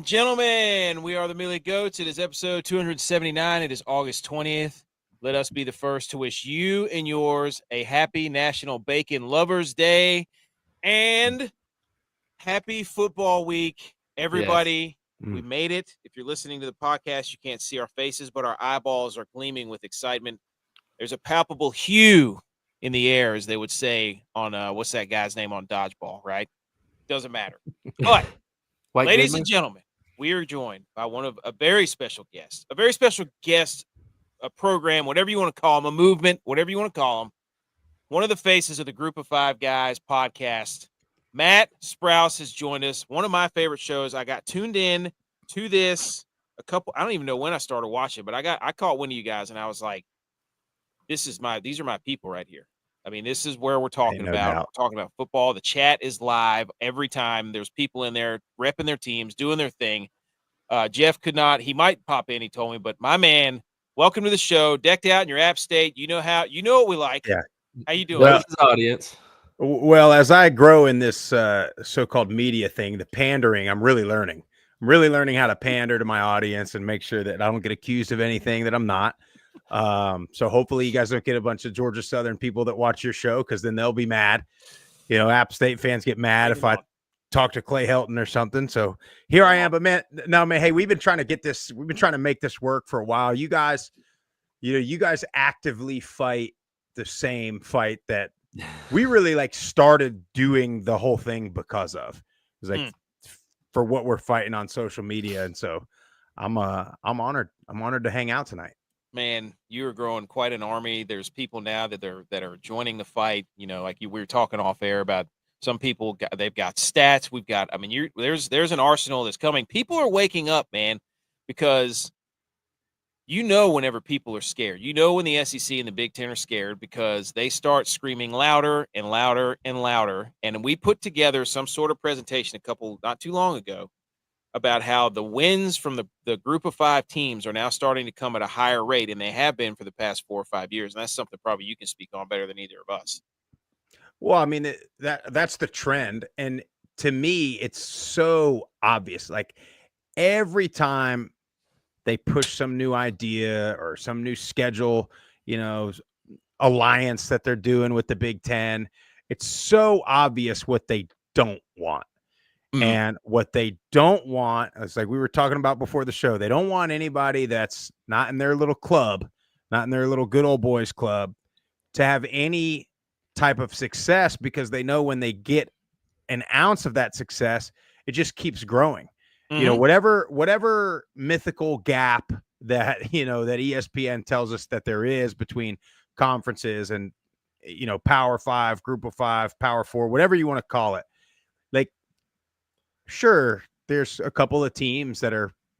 and gentlemen, we are the Millie Goats. It is episode 279. It is August 20th. Let us be the first to wish you and yours a happy National Bacon Lovers Day and happy football week, everybody. Yes. We made it. If you're listening to the podcast, you can't see our faces, but our eyeballs are gleaming with excitement. There's a palpable hue in the air, as they would say on what's that guy's name on Dodgeball, right? Doesn't matter. But ladies and gentlemen, we are joined by a very special guest, a program, whatever you want to call him, a movement, whatever you want to call him. One of the faces of the Group of Five Guys podcast, Matt Sprouse, has joined us. One of my favorite shows. I got tuned in to this I don't even know when I started watching, but I caught one of you guys and I was like, these are my people right here. I mean, this is where we're talking about. We're talking about football. The chat is live every time. There's people in there repping their teams, doing their thing. Jeff could not. He might pop in, he told me. But my man, welcome to the show. Decked out in your App State. You know what we like. Yeah. How you doing? Well, this is audience. Well, as I grow in this so-called media thing, the pandering, I'm really learning. I'm really learning how to pander to my audience and make sure that I don't get accused of anything that I'm not. So hopefully you guys don't get a bunch of Georgia Southern people that watch your show, because then they'll be mad. You know, App State fans get mad if I talk to Clay Helton or something. So here I am. But man, hey, we've been trying to make this work for a while. You guys actively fight the same fight that we really started doing the whole thing because of. It was for what we're fighting on social media. And so I'm honored. I'm honored to hang out tonight. Man, you are growing quite an army. There's people now that are joining the fight. You know, we were talking off air about some people. They've got stats. We've got. I mean, there's an arsenal that's coming. People are waking up, man, because whenever people are scared. When the SEC and the Big Ten are scared, because they start screaming louder and louder and louder. And we put together some sort of presentation not too long ago about how the wins from the Group of Five teams are now starting to come at a higher rate, and they have been for the past 4 or 5 years. And that's something probably you can speak on better than either of us. Well, I mean, that's the trend. And to me, it's so obvious. Like every time they push some new idea or some new schedule, alliance that they're doing with the Big Ten, it's so obvious what they don't want. And what they don't want, it's like we were talking about before the show, they don't want anybody that's not in their little club, not in their little good old boys club, to have any type of success, because they know when they get an ounce of that success, it just keeps growing. Whatever mythical gap that, that ESPN tells us that there is between conferences and, Power Five, Group of Five, Power Four, whatever you want to call it. Sure, there's a couple of teams that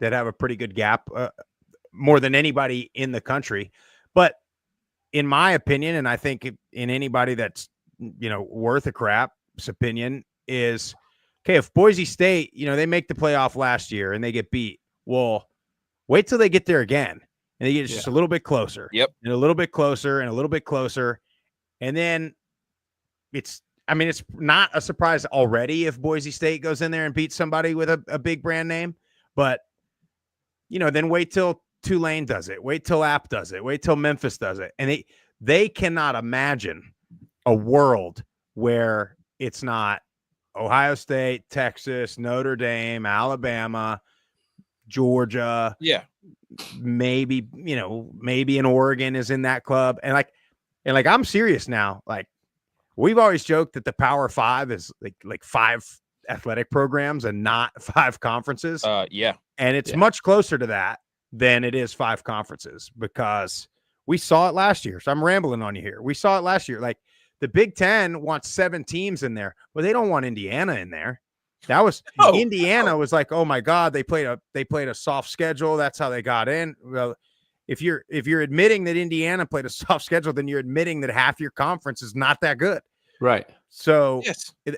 have a pretty good gap, more than anybody in the country. But in my opinion, and I think in anybody that's, worth a crap's opinion, is, okay, if Boise State, they make the playoff last year and they get beat, well, wait till they get there again. And they get just a little bit closer. Yep. And a little bit closer and a little bit closer. And then it's not a surprise already if Boise State goes in there and beats somebody with a big brand name. But, then wait till Tulane does it. Wait till App does it. Wait till Memphis does it. And they cannot imagine a world where it's not Ohio State, Texas, Notre Dame, Alabama, Georgia. Yeah. Maybe an Oregon is in that club. And I'm serious now. We've always joked that the Power Five is like 5 athletic programs and not 5 conferences. Yeah. And it's much closer to that than it is 5 conferences, because we saw it last year. So I'm rambling on you here. We saw it last year. Like the Big Ten wants 7 teams in there, but they don't want Indiana in there. That was Indiana was like, oh my God, they played a soft schedule. That's how they got in. Well, if you're admitting that Indiana played a soft schedule, then you're admitting that half your conference is not that good. Right. So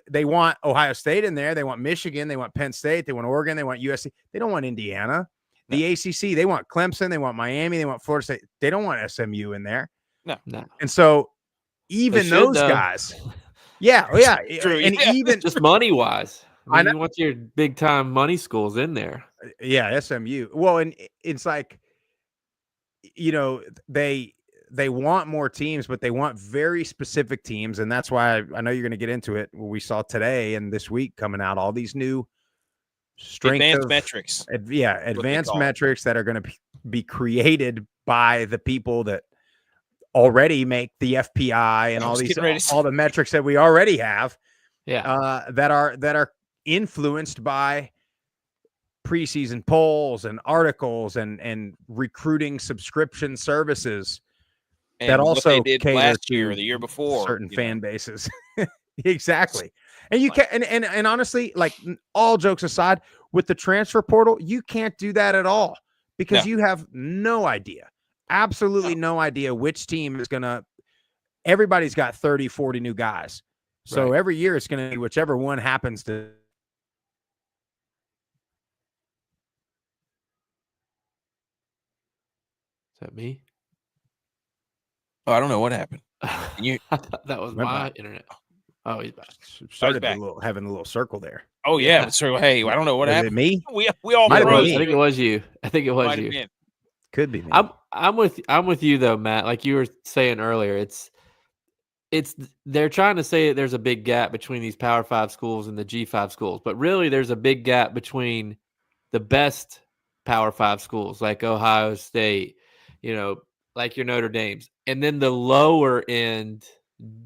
they want Ohio State in there. They want Michigan. They want Penn State. They want Oregon. They want USC. They don't want Indiana. The ACC, they want Clemson. They want Miami. They want Florida State. They don't want SMU in there. No. And so even those guys. Yeah. True, and even just money wise. I know. You want your big time money schools in there. Yeah, SMU. Well, and it's like, you know, they want more teams, but they want very specific teams, and that's why I know you're going to get into it. We saw today and this week coming out all these new strength Advanced of metrics. advanced metrics that are going to be created by the people that already make the FPI and all the metrics that we already have. That are influenced by preseason polls and articles and recruiting subscription services and that also they did cater last to year or the year before certain fan bases. Exactly. And you can and honestly, like, all jokes aside, with the transfer portal, you can't do that at all because you have no idea, absolutely no idea which team is gonna. Everybody's got 30, 40 new guys. So every year it's going to be whichever one happens to. Is that me? Oh, I don't know what happened. That was my internet. Oh, he's back. Started having a little circle there. Oh yeah. So hey, I don't know what happened. Me? We all froze. I think it was you. Could be me. I'm with you though, Matt. Like you were saying earlier, it's they're trying to say that there's a big gap between these Power 5 schools and the G5 schools, but really there's a big gap between the best Power 5 schools like Ohio State, like your Notre Dames, and then the lower end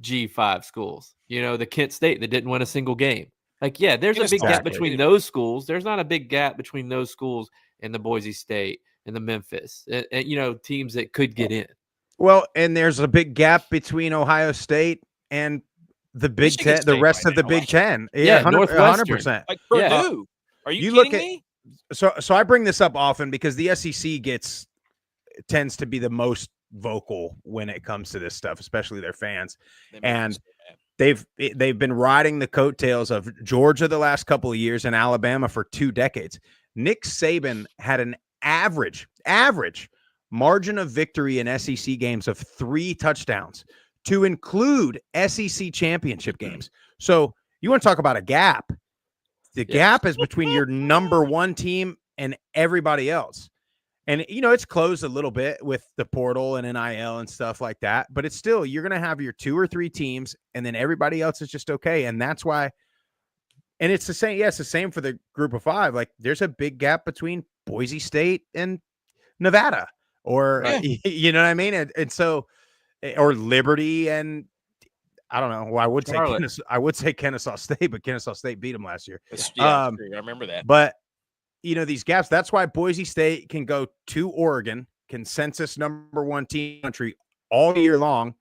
G5 schools, the Kent State that didn't win a single game. Like, yeah, there's a big gap between those schools. There's not a big gap between those schools and the Boise State and the Memphis, and teams that could get in. Well, and there's a big gap between Ohio State and the Big Ten, the rest of the Big Ten. Yeah, 100%. Like Purdue. Are you kidding me? So I bring this up often because the SEC tends to be the most vocal when it comes to this stuff, especially their fans. And they've been riding the coattails of Georgia the last couple of years and Alabama for 2 decades. Nick Saban had an average margin of victory in SEC games of 3 touchdowns, to include SEC championship games. So you want to talk about a gap? The gap is between your number 1 team and everybody else. And, it's closed a little bit with the portal and NIL and stuff like that, but it's still, you're going to have your 2 or 3 teams and then everybody else is just okay. And that's why, and it's the same. Yes, the same for the group of 5. Like, there's a big gap between Boise State and Nevada, or, you know what I mean? And so, or Liberty and, I don't know. Well, I would say Kennesaw State, but Kennesaw State beat them last year. I remember that. But, these gaps, that's why Boise State can go to Oregon, consensus number 1 team in the country, all year long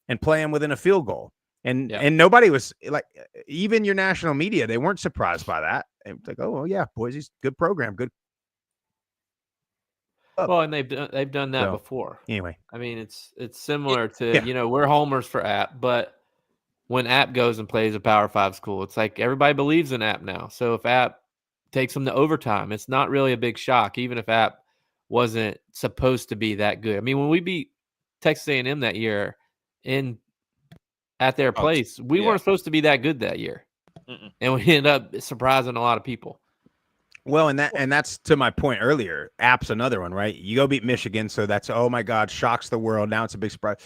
and play them within a field goal. And nobody was like, even your national media, they weren't surprised by that. It was like, oh, well, yeah, Boise's good program, good. Well, and they've done that before. Anyway, I mean, it's similar to we're homers for App, but when App goes and plays a Power 5 school, it's like everybody believes in App now. So if App takes them to overtime, it's not really a big shock, even if App wasn't supposed to be that good. I mean, when we beat Texas A&M that year at their place, we weren't supposed to be that good that year, and we ended up surprising a lot of people. Well, and that's to my point earlier. App's another one, right? You go beat Michigan, so that's, oh my God, shocks the world. Now it's a big surprise.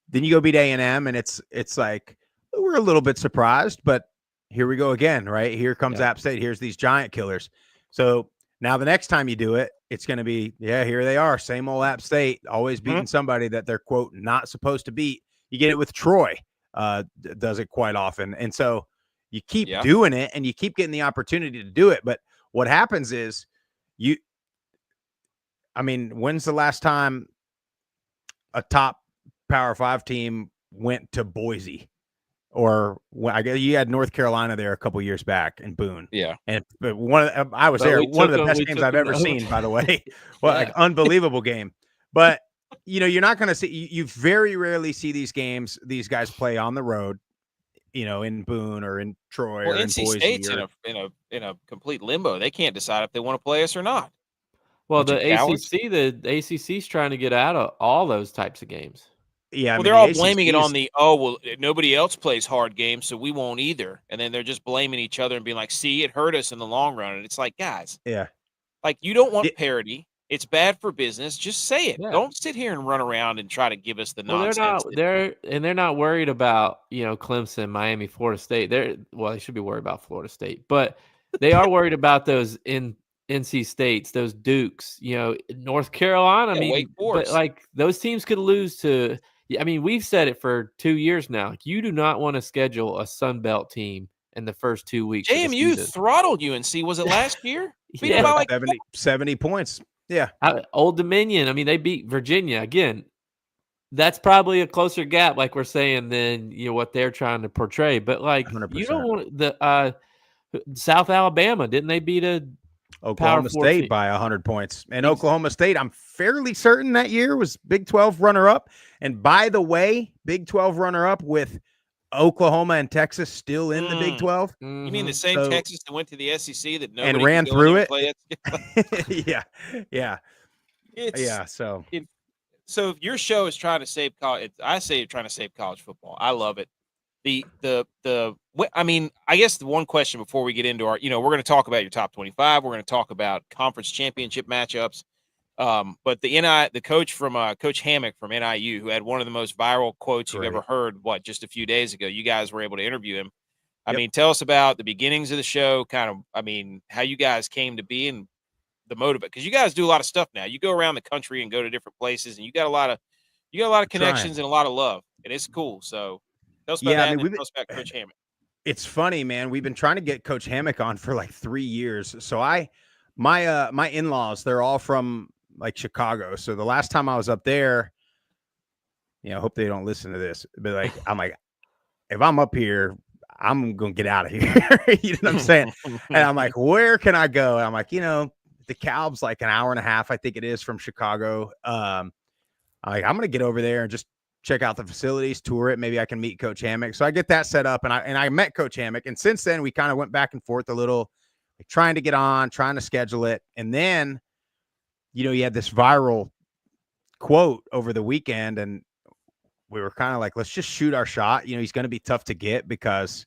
Then you go beat A&M, and it's like, we're a little bit surprised, but here we go again, right? Here comes App State. Here's these giant killers. So now the next time you do it, it's going to be, here they are. Same old App State, always beating somebody that they're, quote, not supposed to beat. You get it with Troy, does it quite often. And so you keep doing it and you keep getting the opportunity to do it. But what happens is when's the last time a top Power 5 team went to Boise? Or I guess you had North Carolina there a couple years back in Boone. Yeah. And I was there. One of the best games I've ever seen, by the way. Well, like, unbelievable game. But, you're not going to see, you very rarely see these guys play on the road, in Boone or in Troy or in NC Boise. State's in a complete limbo. They can't decide if they want to play us or not. Well, the ACC's trying to get out of all those types of games. Yeah, they're all blaming it on nobody else plays hard games, so we won't either. And then they're just blaming each other and being like, see, it hurt us in the long run. And it's like, guys. Yeah. Like, you don't want Yeah. parody. It's bad for business. Just say it. Yeah. Don't sit here and run around and try to give us the Well, nonsense. they're not worried about, Clemson, Miami, Florida State. They should be worried about Florida State, but they are worried about those NC States, those Dukes, North Carolina. I Yeah, mean, Wake but Forest. like those teams could lose to. I mean, we've said it for 2 years now. Like, you do not want to schedule a Sun Belt team in the first 2 weeks of the JMU season. throttled UNC. Was it last year? Beat them Yeah. by like 70 points. Yeah. Old Dominion. I mean, they beat Virginia again. That's probably a closer gap, like we're saying, than what they're trying to portray. But like, 100%. you don't want the South Alabama. Didn't they beat a Oklahoma Power 4 State team? by 100 points. And Oklahoma State, I'm fairly certain that year was Big 12 runner-up. And by the way, Big 12 runner-up with Oklahoma and Texas still in the Big 12. You mean the same So- Texas that went to the SEC that nobody and could ran go through in it? and play Yeah. It's, Yeah. So So if your show is trying to save college, I say you're trying to save college football. I love it. I mean, I guess the one question before we get into our, we're going to talk about your top 25. We're going to talk about conference championship matchups. But the coach from Coach Hammock from NIU, who had one of the most viral quotes you've ever heard, just a few days ago, you guys were able to interview him. I mean, tell us about the beginnings of the show, how you guys came to be and the motive, because you guys do a lot of stuff now. You go around the country and go to different places, and you got a lot of connections and a lot of love, and it's cool. So tell us about that. And tell us about Coach Hammock. It's funny, man. We've been trying to get Coach Hammock on for like 3 years. So my in-laws, they're all from like Chicago. So the last time I was up there, I hope they don't listen to this, but I'm like, if I'm up here, I'm going to get out of here. You know what I'm saying? And I'm like, where can I go? And I'm like, the Calb's like an hour and a half, I think it is, from Chicago. I'm going to get over there and just check out the facilities, tour it. Maybe I can meet Coach Hammock. So I get that set up, and I met Coach Hammock. And since then, we kind of went back and forth a little, trying to get on, trying to schedule it. And then, he had this viral quote over the weekend, and we were kind of like, let's just shoot our shot. He's going to be tough to get because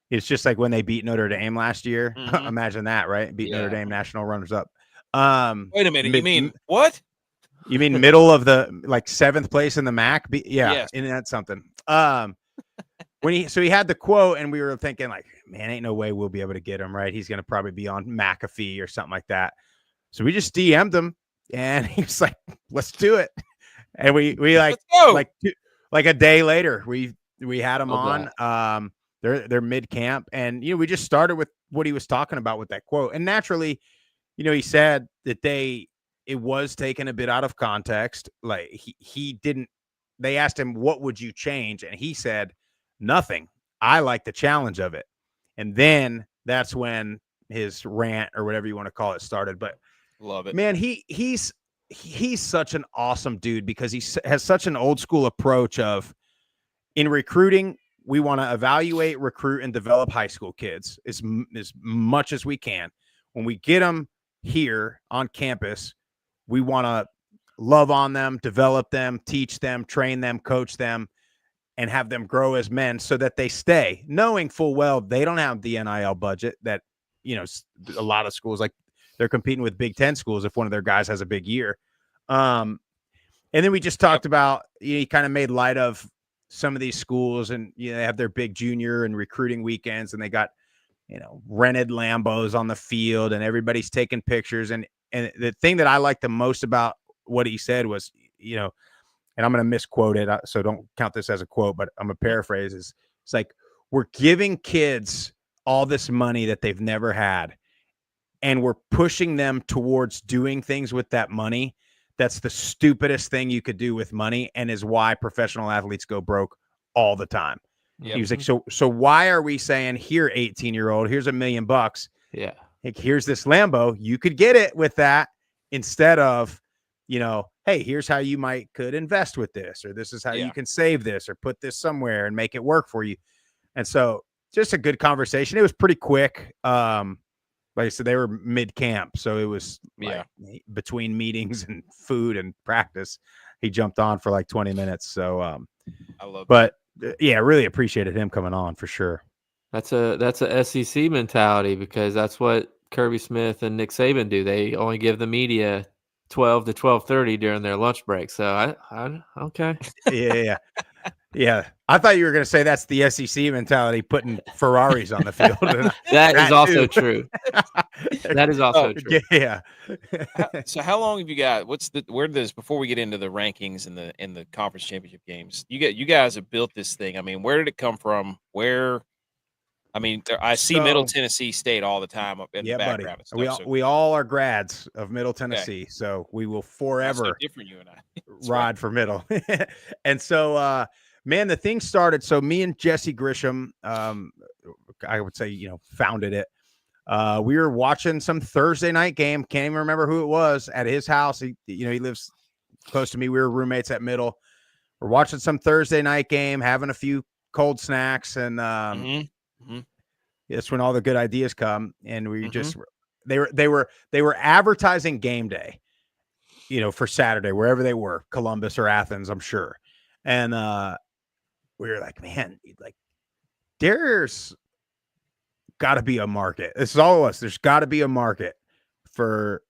it's just like when they beat Notre Dame last year. Mhm. Imagine that, right? Beat Notre Dame, national runners up. Wait a minute. You mean what? You mean middle of the 7th place in the MAC? Yeah, Yes. And that's something. He had the quote, and we were thinking like, man, ain't no way we'll be able to get him, right? He's going to probably be on McAfee or something like that. So we just DM'd him, and he was like, let's do it. And we Let's go. like a day later, we had him Okay. on. They're mid camp, and we just started with what he was talking about with that quote. And naturally, he said that it was taken a bit out of context. Like he didn't. They asked him, what would you change? And he said, nothing. I like the challenge of it. And then that's when his rant, or whatever you want to call it, started. But love it, man. He's such an awesome dude, because he has such an old school approach of, in recruiting, we want to evaluate, recruit, and develop high school kids as much as we can. When we get them here on campus, we want to love on them, develop them, teach them, train them, coach them, and have them grow as men so that they stay, knowing full well they don't have the NIL budget that, a lot of schools, like, they're competing with Big Ten schools if one of their guys has a big year. And then we just talked about, he kind of made light of some of these schools, and they have their big junior and recruiting weekends, and they got, rented Lambos on the field, and everybody's taking pictures. And the thing that I liked the most about what he said was, and I'm going to misquote it, so don't count this as a quote, but I'm going to paraphrase. It's like, we're giving kids all this money that they've never had, and we're pushing them towards doing things with that money. That's the stupidest thing you could do with money, and is why professional athletes go broke all the time. Yep. He was like, so why are we saying, here, 18-year-old, here's $1 million. Yeah. Like, here's this Lambo. You could get it with that, instead of, hey, here's how you could invest with this, or this is how you can save this, or put this somewhere and make it work for you. And so, just a good conversation. It was pretty quick. Like I said, they were mid camp, so it was between meetings and food and practice. He jumped on for like 20 minutes. So, I love. But really appreciated him coming on for sure. That's a SEC mentality, because that's what Kirby Smith and Nick Saban do. They only give the media 12 to 12:30 during their lunch break. So I okay. Yeah. Yeah. I thought you were going to say that's the SEC mentality, putting Ferraris on the field. That is also too. true. That is also true. Yeah. So how long have you got? Where does before we get into the rankings and the conference championship games? You guys have built this thing. I mean, where did it come from? I mean, I see Middle Tennessee State all the time up in the background. Buddy. And stuff, We all are grads of Middle Tennessee, so we will forever so different, you and I. ride for Middle. And so, man, the thing started. So me and Jesse Grisham, I would say, founded it. We were watching some Thursday night game. Can't even remember who it was at his house. He lives close to me. We were roommates at Middle. We're watching some Thursday night game, having a few cold snacks, and that's when all the good ideas come. And we just they were advertising game day, for Saturday wherever they were, Columbus or Athens, I'm sure. And we were like, man, like there's got to be a market. This is all of us. There's got to be a market for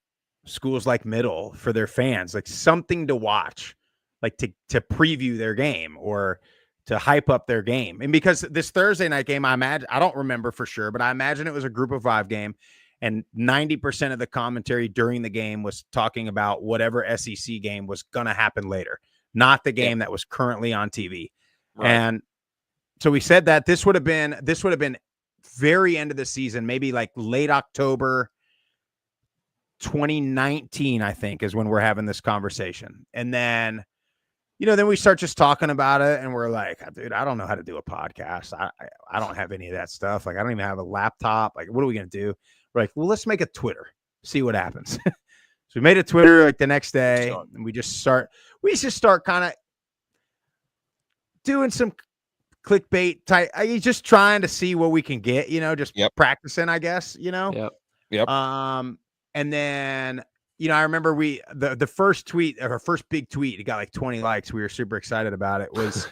schools like Middle, for their fans, like something to watch, like to preview their game or to hype up their game. And because this Thursday night game, I don't remember for sure, but I imagine it was a group of 5 game, and 90% of the commentary during the game was talking about whatever SEC game was going to happen later, not the game that was currently on TV. Right. And so we said that this would have been very end of the season, maybe like late October 2019, I think, is when we're having this conversation. And then then we start just talking about it, and we're like, dude, I don't know how to do a podcast. I don't have any of that stuff. Like, I don't even have a laptop. Like, what are we going to do? We're like, well, let's make a Twitter, see what happens. So we made a Twitter like the next day, and we just start kind of doing some clickbait type. Just trying to see what we can get, just practicing, I guess, Yep. And then, I remember the first tweet, our first big tweet, it got like 20 likes. We were super excited about it. Was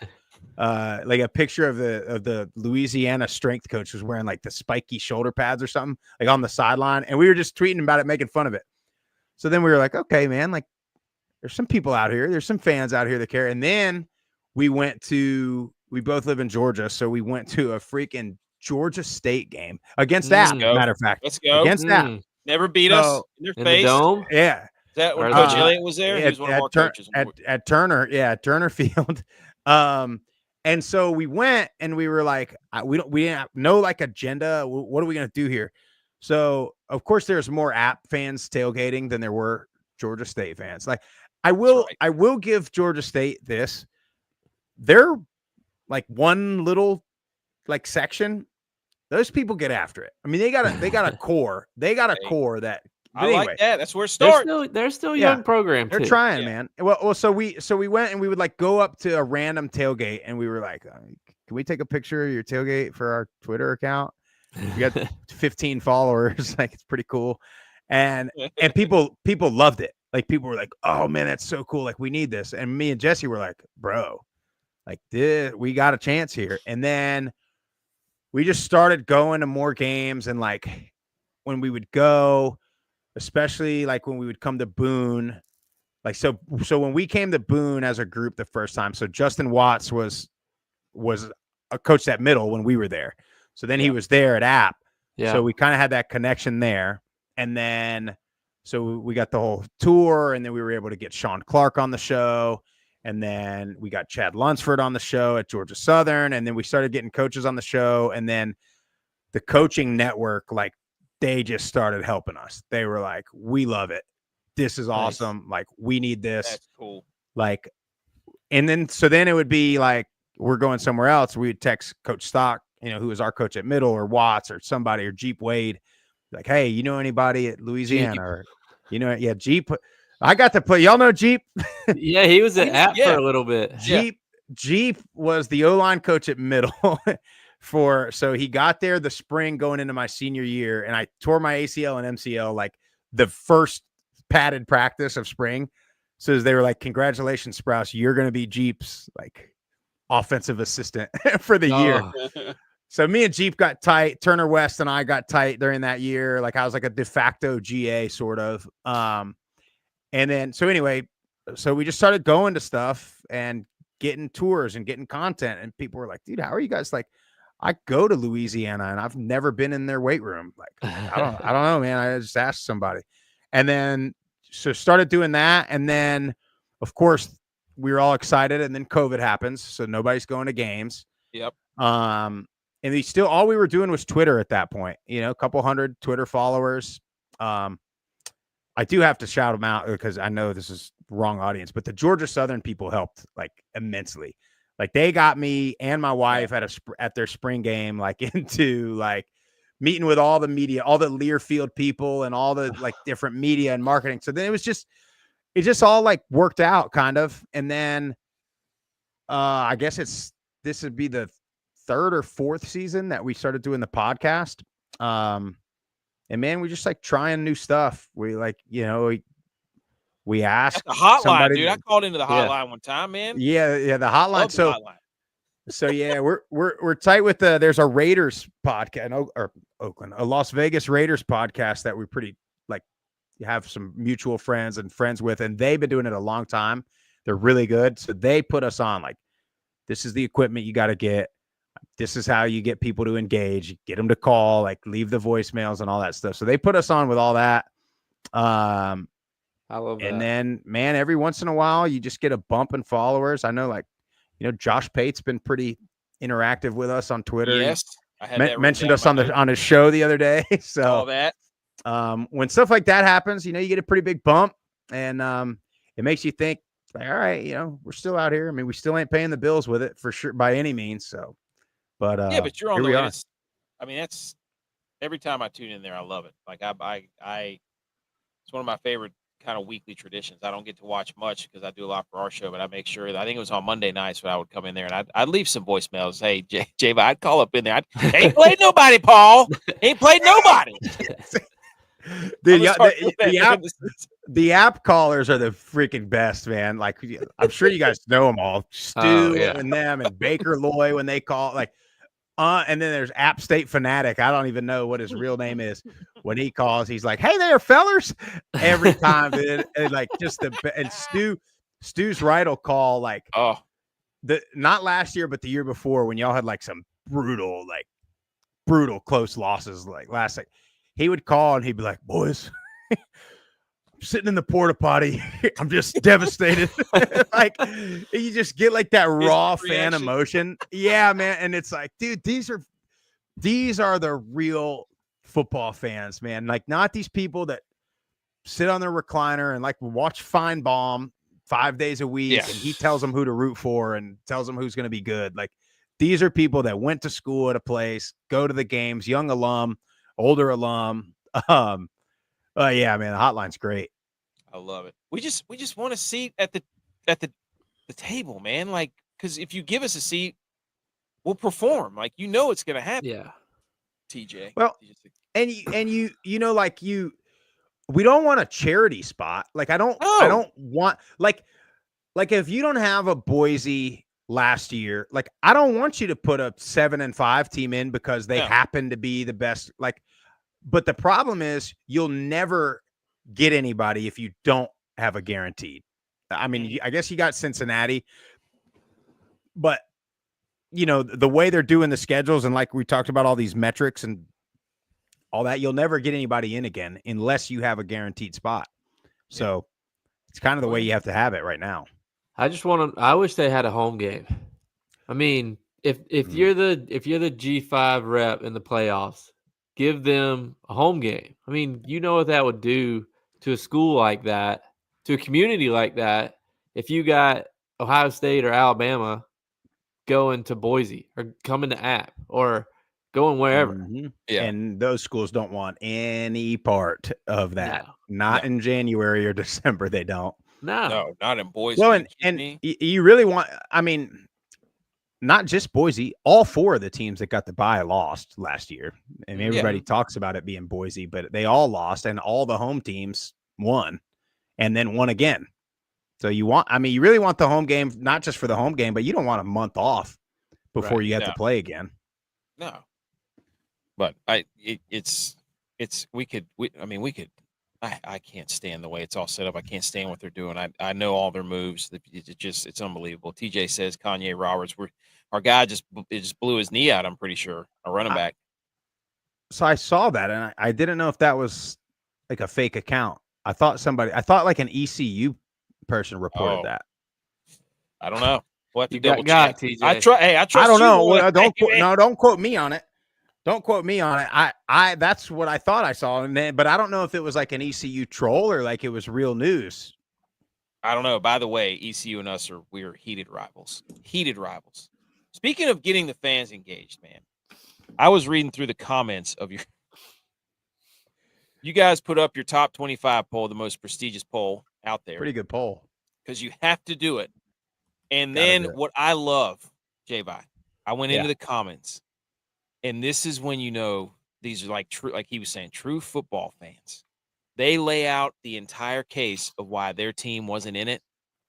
like a picture of the Louisiana strength coach was wearing like the spiky shoulder pads or something, like on the sideline. And we were just tweeting about it, making fun of it. So then we were like, okay, man, like there's some people out here. There's some fans out here that care. And then we both live in Georgia. So we went to a freaking Georgia State game against App, matter of fact. Let's go. Against App. Never beat us in their face. The dome? Yeah. Is that when Coach Elliott was there? He was one of our coaches. At Turner. Yeah, at Turner Field. And so we went, and we were like, we didn't have no like agenda. What are we going to do here? So of course there's more App fans tailgating than there were Georgia State fans. Like I will give Georgia State this. They're like one little like section. Those people get after it. I mean, they got a core. They got a core that. I like that. That's where it starts. They're still a young program. They're trying, man. Well, so we went, and we would like go up to a random tailgate, and we were like, can we take a picture of your tailgate for our Twitter account? We got 15 followers. Like, it's pretty cool. And people loved it. Like, people were like, oh man, that's so cool. Like, we need this. And me and Jesse were like, bro, like we got a chance here. And then we just started going to more games, and like when we would go, especially like when we would come to Boone, like so when we came to Boone as a group the first time, so Justin Watts was a coach at Middle when we were there. So then he was there at App. Yeah. So we kind of had that connection there. And then so we got the whole tour, and then we were able to get Sean Clark on the show. And then we got Chad Lunsford on the show at Georgia Southern. And then we started getting coaches on the show. And then the coaching network, like, they just started helping us. They were like, we love it. This is awesome. Like, we need this. That's cool. Like, and then, so then it would be like, we're going somewhere else. We would text Coach Stock, who was our coach at Middle, or Watts or somebody, or Jeep Wade. Like, hey, you know anybody at Louisiana? Jeep. Or, Jeep. I got to play. Y'all know Jeep? Yeah, he was at App for a little bit. Jeep was the O-line coach at Middle so he got there the spring going into my senior year, and I tore my ACL and MCL like the first padded practice of spring. So they were like, congratulations, Sprouse, you're going to be Jeep's like offensive assistant for the year. So me and Jeep got tight. Turner West and I got tight during that year. Like I was like a de facto GA sort of. And then so anyway, so we just started going to stuff and getting tours and getting content. And people were like, dude, how are you guys? Like, I go to Louisiana and I've never been in their weight room. Like, I don't know, man. I just asked somebody. And then so started doing that. And then of course we were all excited. And then COVID happens. So nobody's going to games. Yep. And all we were doing was Twitter at that point, you know, a couple hundred Twitter followers. I do have to shout them out because I know this is wrong audience, but the Georgia Southern people helped like immensely. Like they got me and my wife at their spring game, like into like meeting with all the media, all the Learfield people and all the like different media and marketing. So then it just all like worked out kind of. And then I guess this would be the third or fourth season that we started doing the podcast. And man, we just like trying new stuff. We like, you know, we asked the hotline, somebody, dude. I called into the hotline one time, man. Yeah, the hotline. So yeah, we're tight with there's a Raiders podcast, or Oakland, a Las Vegas Raiders podcast that we pretty like have some mutual friends with, and they've been doing it a long time. They're really good. So they put us on like, this is the equipment you got to get. This is how you get people to engage, get them to call, like leave the voicemails and all that stuff. So they put us on with all that. I love that. And then, man, every once in a while, you just get a bump in followers. I know, like, you know, Josh Pate's been pretty interactive with us on Twitter. Yes, I had mentioned us on his show the other day. So all that. When stuff like that happens, you know, you get a pretty big bump, and it makes you think, like, all right, you know, we're still out here. I mean, we still ain't paying the bills with it for sure by any means. So, but yeah, but you're on the way. I mean, that's every time I tune in there, I love it. Like it's one of my favorite kind of weekly traditions. I don't get to watch much because I do a lot for our show, but I make sure that I think it was on Monday nights when I would come in there and I'd leave some voicemails. Hey, Jay, I'd call up in there. Ain't played nobody, Paul. Ain't played nobody. The app callers are the freaking best, man. Like, I'm sure you guys know them all. Stu and them and Baker Loy when they call, like, and then there's App State Fanatic. I don't even know what his real name is. When he calls, he's like, "Hey there, fellers!" Every time, and like just and Stu's right will call like not last year, but the year before when y'all had like some brutal close losses. Like last, like he would call and he'd be like, "Boys, I'm sitting in the porta potty. I'm just devastated." Like you just get like that raw fan emotion. Yeah, man. And it's like, dude, these are the real football fans, man. Like not these people that sit on their recliner and like watch Feinbaum 5 days a week and he tells them who to root for and tells them who's going to be good. Like these are people that went to school at a place, go to the games, young alum, older alum. Yeah, man, the hotline's great. I love it. We just want a seat at the table, man. Like, because if you give us a seat, we'll perform. Like, you know, it's gonna happen. Yeah, TJ. Well, and you know, like we don't want a charity spot. Like, I don't want like if you don't have a Boise last year, like I don't want you to put a 7-5 team in because they happen to be the best. Like, but the problem is you'll never get anybody if you don't have a guaranteed. I mean, I guess you got Cincinnati, but you know, the way they're doing the schedules and like we talked about all these metrics and all that, you'll never get anybody in again unless you have a guaranteed spot. So it's kind of the way you have to have it right now. I wish they had a home game. I mean, if you're the G5 rep in the playoffs, give them a home game. I mean, you know what that would do to a school like that, to a community like that, if you got Ohio State or Alabama going to Boise or coming to App or going wherever. Mm-hmm. Yeah. And those schools don't want any part of that. Not in January or December. They don't. No, not in Boise. Well, and you really want, I mean, not just Boise, all four of the teams that got the bye lost last year. And everybody talks about it being Boise, but they all lost and all the home teams won and then won again. So you really want the home game, not just for the home game, but you don't want a month off before you have to play again. No. But I can't stand the way it's all set up. I can't stand what they're doing. I know all their moves. It's unbelievable. TJ says Kanye Roberts. Our guy just blew his knee out. I'm pretty sure a running back. So I saw that, and I didn't know if that was like a fake account. I thought like an ECU person reported that. I don't know. We'll have to You double got check. TJ. I trust I don't you, know. boy. Well, don't quote me on it. Don't quote me on it. I that's what I thought I saw, but I don't know if it was like an ECU troll or like it was real news. I don't know. By the way, ECU and us we're heated rivals. Heated rivals. Speaking of getting the fans engaged, man, I was reading through the comments of you guys put up your top 25 poll, the most prestigious poll out there. Pretty good poll. Because you have to do it. And then what I love, J-Vi, I went into the comments, and this is when you know these are like true, like he was saying, true football fans. They lay out the entire case of why their team wasn't in it,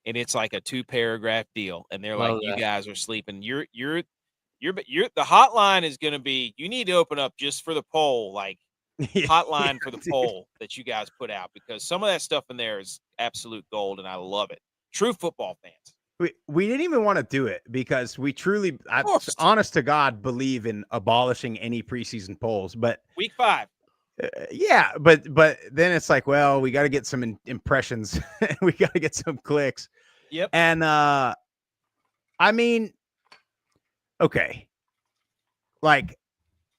and it's like a 2-paragraph deal. And they're like, "You guys are sleeping. You're the hotline is going to be. You need to open up just for the poll, like hotline for the poll that you guys put out, because some of that stuff in there is absolute gold, and I love it. True football fans." We didn't even want to do it because we truly, honest to God, believe in abolishing any preseason polls. But week 5. But then it's like, well, we got to get some impressions. We got to get some clicks. Yep. And I mean, okay, like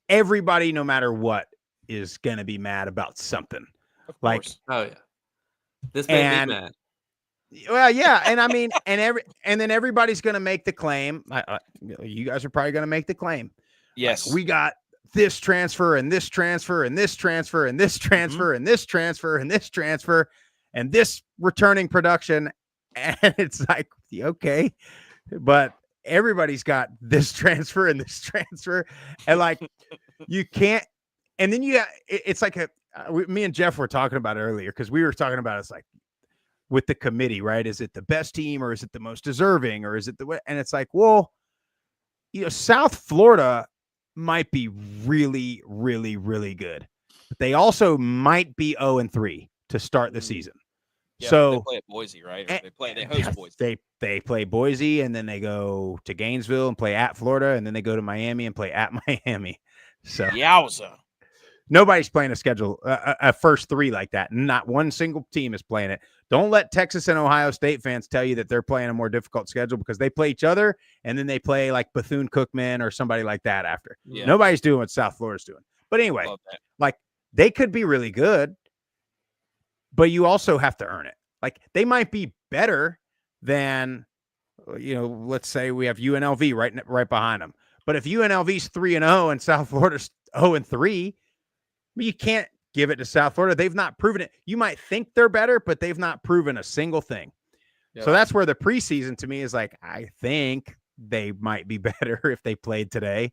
everybody, no matter what, is gonna be mad about something. Of course. Oh yeah, this made me mad. Well, yeah, and I mean, and then everybody's gonna make the claim. You guys are probably gonna make the claim. Yes, like, we got this transfer and this transfer and this transfer and this transfer and this transfer and this transfer and this returning production, and it's like, okay, but everybody's got this transfer and this transfer, and like you can't. And then it's like me and Jeff were talking about it earlier because we were talking about it's like with the committee, right? Is it the best team or is it the most deserving or is it and it's like, well, South Florida might be really, really, really good, but they also might be 0-3 to start the season. Yeah, so they play at Boise, right? Or they host Boise. They play Boise, and then they go to Gainesville and play at Florida, and then they go to Miami and play at Miami. So yowza. Nobody's playing a schedule, a first 3 like that. Not one single team is playing it. Don't let Texas and Ohio State fans tell you that they're playing a more difficult schedule because they play each other and then they play like Bethune-Cookman or somebody like that after. Yeah. Nobody's doing what South Florida's doing. But anyway, like they could be really good, but you also have to earn it. Like they might be better than, let's say we have UNLV right behind them. But if UNLV's 3-0 and South Florida's 0-3, you can't give it to South Florida. They've not proven it. You might think they're better, but they've not proven a single thing. Yep. So that's where the preseason to me is like, I think they might be better if they played today.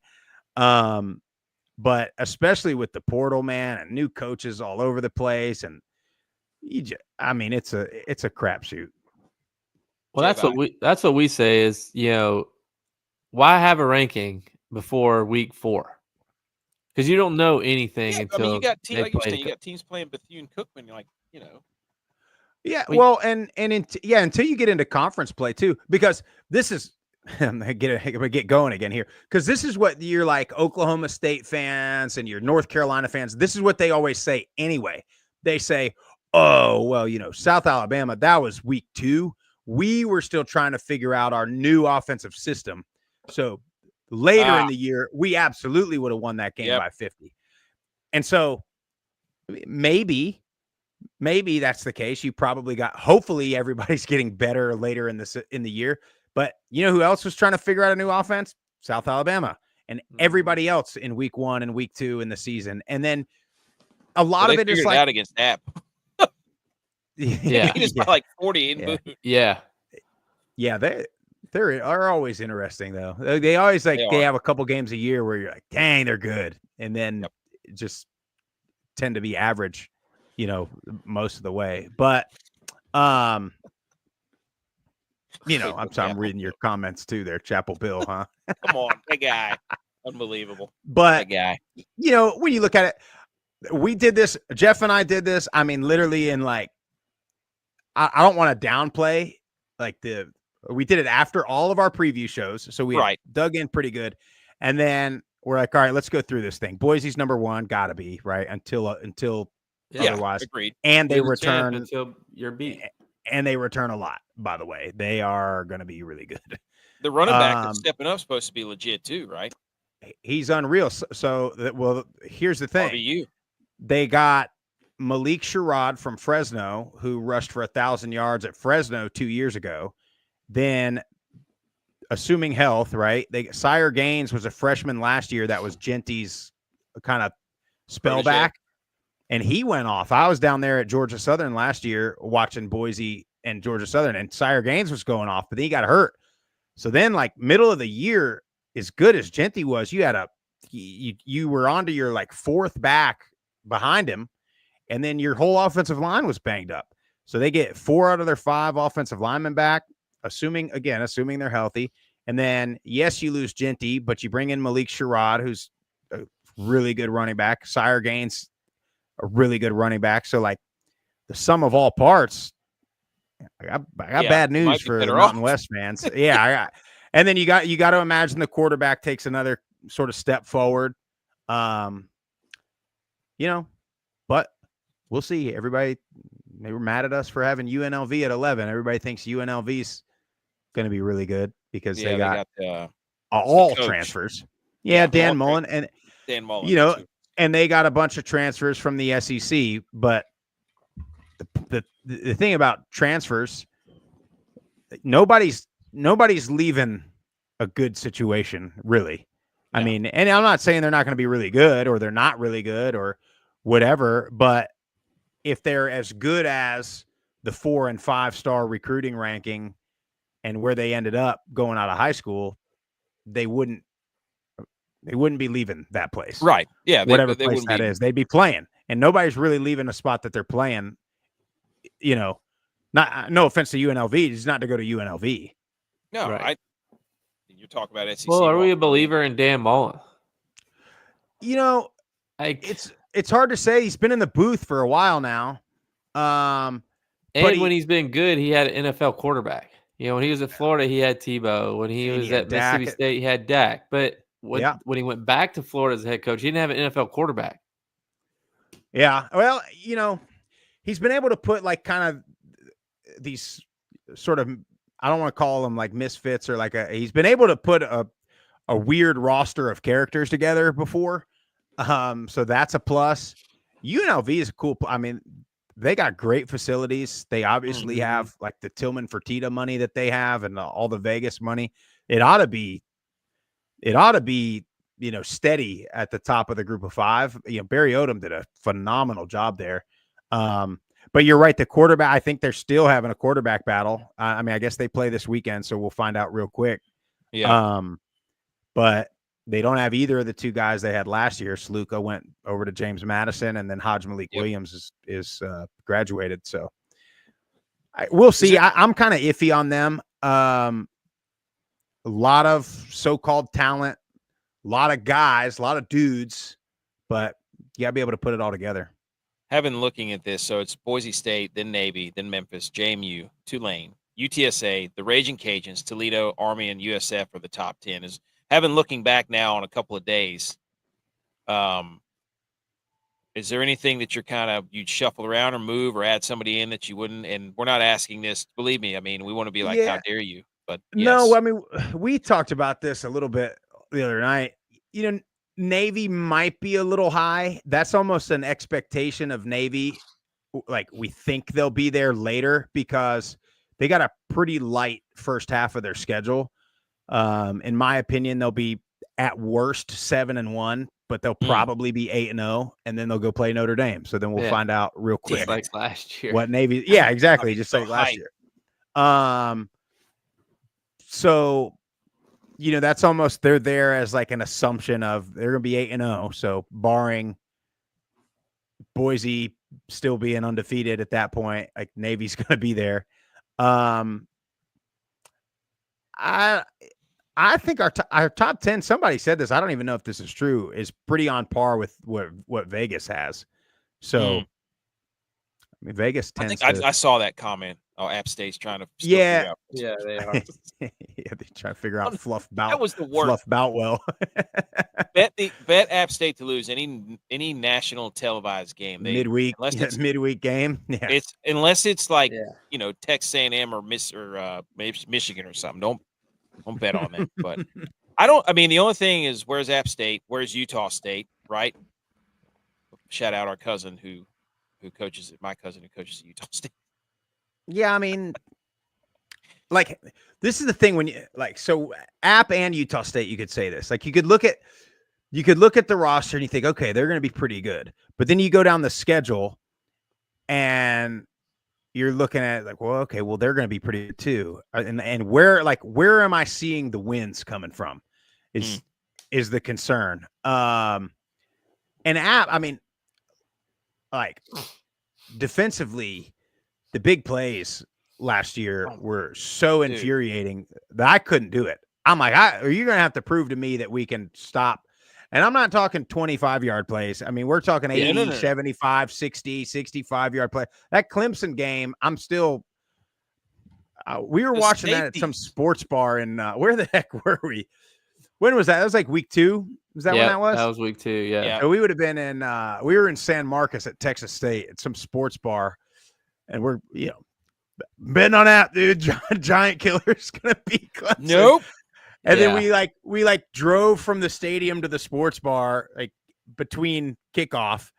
But especially with the portal, man, and new coaches all over the place. And it's a crapshoot. Well, that's what we say is, why have a ranking before week 4? Because you don't know anything until you got teams playing Bethune-Cookman, Yeah, well, until you get into conference play too, because this is I'm gonna get going again here, because this is what you're like Oklahoma State fans and your North Carolina fans. This is what they always say anyway. They say, "Oh, well, South Alabama, that was week 2. We were still trying to figure out our new offensive system, so." Later in the year, we absolutely would have won that game by 50. And so maybe that's the case. You probably hopefully everybody's getting better later in the year. But who else was trying to figure out a new offense? South Alabama. And everybody else in week 1 and week 2 in the season. And then a lot of it is like out against App. Yeah. He just got like 40 in boot. Yeah. Yeah, they are always interesting though. They always they have a couple games a year where you're like, dang, they're good, and then just tend to be average, most of the way. But I'm reading your comments too there, Chapel Bill, huh? Come on, big guy. Unbelievable. But That guy. you know, when you look at it, we did this. Jeff and I did this. I mean, literally in like, I don't want to downplay like we did it after all of our preview shows. So we had dug in pretty good. And then we're like, all right, let's go through this thing. Boise's number one, gotta be right until otherwise. Agreed. And they return until you're beat. And they return a lot, by the way. They are going to be really good. The running back that's stepping up is supposed to be legit too, right? He's unreal. So here's the thing. RBU. They got Malik Sherrod from Fresno, who rushed for 1,000 yards at Fresno 2 years ago. Then, assuming health, right? Sire Gaines was a freshman last year that was Genty's kind of spellback, and he went off. I was down there at Georgia Southern last year watching Boise and Georgia Southern, and Sire Gaines was going off, but then he got hurt. So then, like middle of the year, as good as Genty was, you were onto your like fourth back behind him, and then your whole offensive line was banged up. So they get 4 out of their 5 offensive linemen back, assuming they're healthy. And then, yes, you lose Genty, but you bring in Malik Sherrod, who's a really good running back. Sire Gaines, a really good running back. So, like, the sum of all parts, I got bad news for the Mountain West fans. And then you got to imagine the quarterback takes another sort of step forward. But we'll see. Everybody, they were mad at us for having UNLV at 11. Everybody thinks UNLV's going to be really good because they got all transfers. Yeah, Dan Mullen and Dan Mullen. And they got a bunch of transfers from the SEC. But the thing about transfers, nobody's leaving a good situation, really. I mean, and I'm not saying they're not going to be really good or they're not really good or whatever, but if they're as good as the 4- and 5-star recruiting ranking and where they ended up going out of high school, they wouldn't be leaving that place. Right. Yeah. Whatever place that is, they'd be playing. And nobody's really leaving a spot that they're playing. No offense to UNLV, it's not to go to UNLV. No, right. You're talking about SEC. Well, are we a believer in Dan Mullen? It's hard to say. He's been in the booth for a while now. And when he's been good, he had an NFL quarterback. When he was at Florida, he had Tebow. When he was at Mississippi State, he had Dak. But when he went back to Florida as a head coach, he didn't have an NFL quarterback. Yeah. Well, he's been able to put like kind of these sort of, I don't want to call them like misfits or he's been able to put a weird roster of characters together before. So that's a plus. UNLV is cool. I mean, they got great facilities. They obviously have like the Tillman Fertitta money that they have and all the Vegas money. It ought to be, steady at the top of the group of 5. Barry Odom did a phenomenal job there. But you're right. The quarterback, I think they're still having a quarterback battle. I mean, I guess they play this weekend, so we'll find out real quick. Yeah. But they don't have either of the 2 guys they had last year. Sluka went over to James Madison, and then Hodge Malik Williams is graduated. So we'll see. I'm kind of iffy on them. A lot of so-called talent, a lot of guys, a lot of dudes, but you got to be able to put it all together. Having looking at this, so it's Boise State, then Navy, then Memphis, JMU, Tulane, UTSA, the Raging Cajuns, Toledo, Army, and USF are the top 10. Is having looking back now on a couple of days, is there anything that you'd shuffle around or move or add somebody in that you wouldn't? And we're not asking this, believe me. I mean, we want to be like, how dare you? But no, I mean, we talked about this a little bit the other night. Navy might be a little high. That's almost an expectation of Navy. Like, we think they'll be there later because they got a pretty light first half of their schedule. In my opinion, they'll be at worst 7-1, but they'll probably be 8-0, and then they'll go play Notre Dame. So then we'll find out real quick. Just like last year. What Navy. Yeah, exactly. Just like last year. So, that's almost, they're there as like an assumption of they're going to be 8-0. So barring Boise still being undefeated at that point, like Navy's going to be there. I think our top 10, somebody said this, I don't even know if this is true, is pretty on par with what Vegas has. So, I mean, Vegas I think tends to. I saw that comment. Oh, App State's trying to still Yeah. figure out. Yeah, they are. Yeah, they try to figure out That was the worst. Fluff Boutwell. Bet App State to lose any national televised game. midweek game. Yeah. Unless it's like Yeah. Texas A&M or maybe Michigan or something. Don't bet on them. But I mean, the only thing is, where's App State? Where's Utah State? Right. Shout out our cousin who coaches it. My cousin who coaches at Utah State. Yeah, I mean, like, this is the thing when you so App and Utah State, you could say this. Like, you could look at the roster and you think, okay, they're going to be pretty good. But then you go down the schedule and you're looking at like, well, okay, well, they're going to be pretty good too. And where am I seeing the wins coming from is the concern. And App, I mean, like, defensively, the big plays last year were so infuriating that I couldn't do it. I'm like, are you going to have to prove to me that we can stop? And I'm not talking 25-yard plays. I mean, we're talking 80, 75, 60, 65-yard play. That Clemson game, I'm still we were watching that at some sports bar in where the heck were we? When was that? That was like week 2. Was that when that was? That was week 2, yeah. So we would have been in we were in San Marcos at Texas State at some sports bar. And we're, betting on that, dude. Giant killer's gonna be Clemson. Nope. And then we drove from the stadium to the sports bar like between kickoff,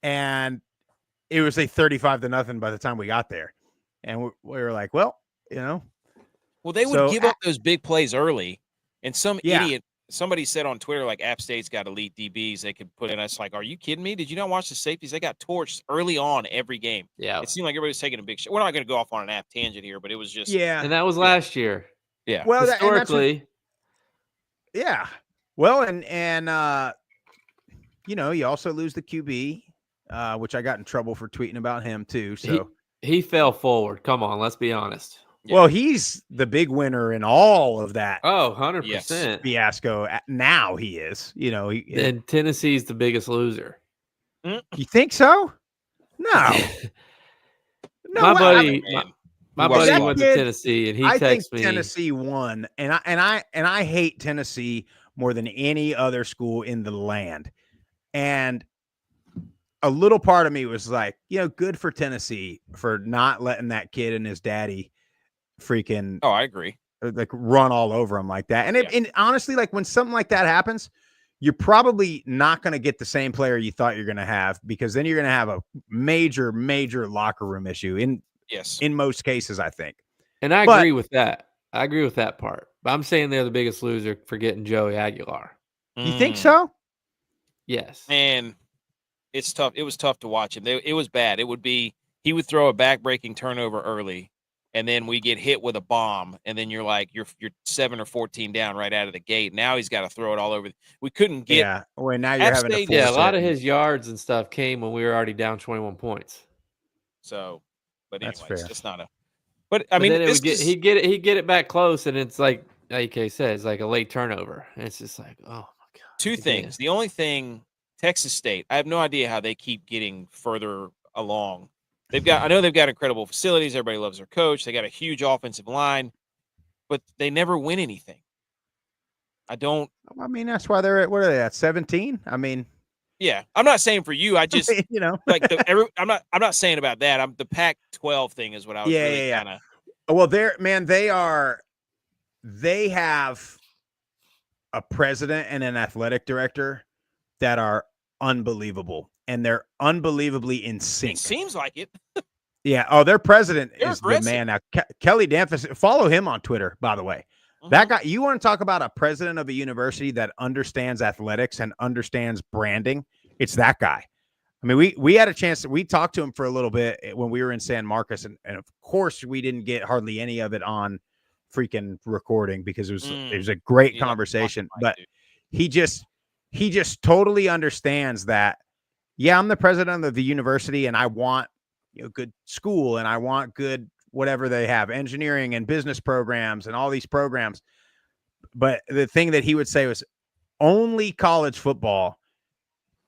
and it was a 35-0 by the time we got there. And we were like, well, Well, they would give up those big plays early, and some idiot. Somebody said on Twitter, like, App State's got elite DBs they could put in. Us like, are you kidding me? Did you not watch the safeties? They got torched early on every game. Yeah. It seemed like everybody's taking a big shot. We're not going to go off on an App tangent here, but it was just. Yeah. And that was last year. Yeah. Well, historically. Yeah. Well, and you also lose the QB, which I got in trouble for tweeting about him too. So he fell forward. Come on, let's be honest. Yeah. Well, he's the big winner in all of that. Oh, 100%. Fiasco. Now he is, And Tennessee's the biggest loser. You think so? No. No. My buddy that went kid, to Tennessee, and he I texted think me. Tennessee won, and I hate Tennessee more than any other school in the land. And a little part of me was like, good for Tennessee for not letting that kid and his daddy freaking. Oh, I agree. Like, run all over him like that. And honestly, like, when something like that happens, you're probably not going to get the same player you thought you're going to have, because then you're going to have a major, major locker room issue in most cases, I think. And I agree with that. I agree with that part. But I'm saying they're the biggest loser for getting Joey Aguilar. You think so? Yes. And it's tough. It was tough to watch him. It was bad. He would throw a back-breaking turnover early, and then we get hit with a bomb, and then you're like, you're 7 or 14 down right out of the gate. Now he's got to throw it all over. We couldn't get. Yeah. Well, now you're having to. Yeah, a lot of his yards and stuff came when we were already down 21 points. So, but anyway, fair. it's just not a. But I mean, he'd get it back close, and it's like AK says, like a late turnover. And it's just like, oh my god. Two things. The only thing, Texas State, I have no idea how they keep getting further along. I know they've got incredible facilities. Everybody loves their coach. They got a huge offensive line, but they never win anything. I mean, that's why they're what are they at 17? I mean, yeah, I'm not saying for you. I just, like I'm not saying about that. The Pac-12 thing is what I was really kind of. Well, they have a president and an athletic director that are unbelievable, and they're unbelievably in sync. It seems like it. Yeah. Oh, their president is aggressive. The man now. Kelly Danfus. Follow him on Twitter, by the way. Mm-hmm. That guy. You want to talk about a president of a university that understands athletics and understands branding? It's that guy. I mean, we had a chance. We talked to him for a little bit when we were in San Marcos, and of course we didn't get hardly any of it on freaking recording because it was a great conversation. But he just totally understands that. Yeah, I'm the president of the university, and I want good school, and I want good whatever they have, engineering and business programs and all these programs. But the thing that he would say was only college football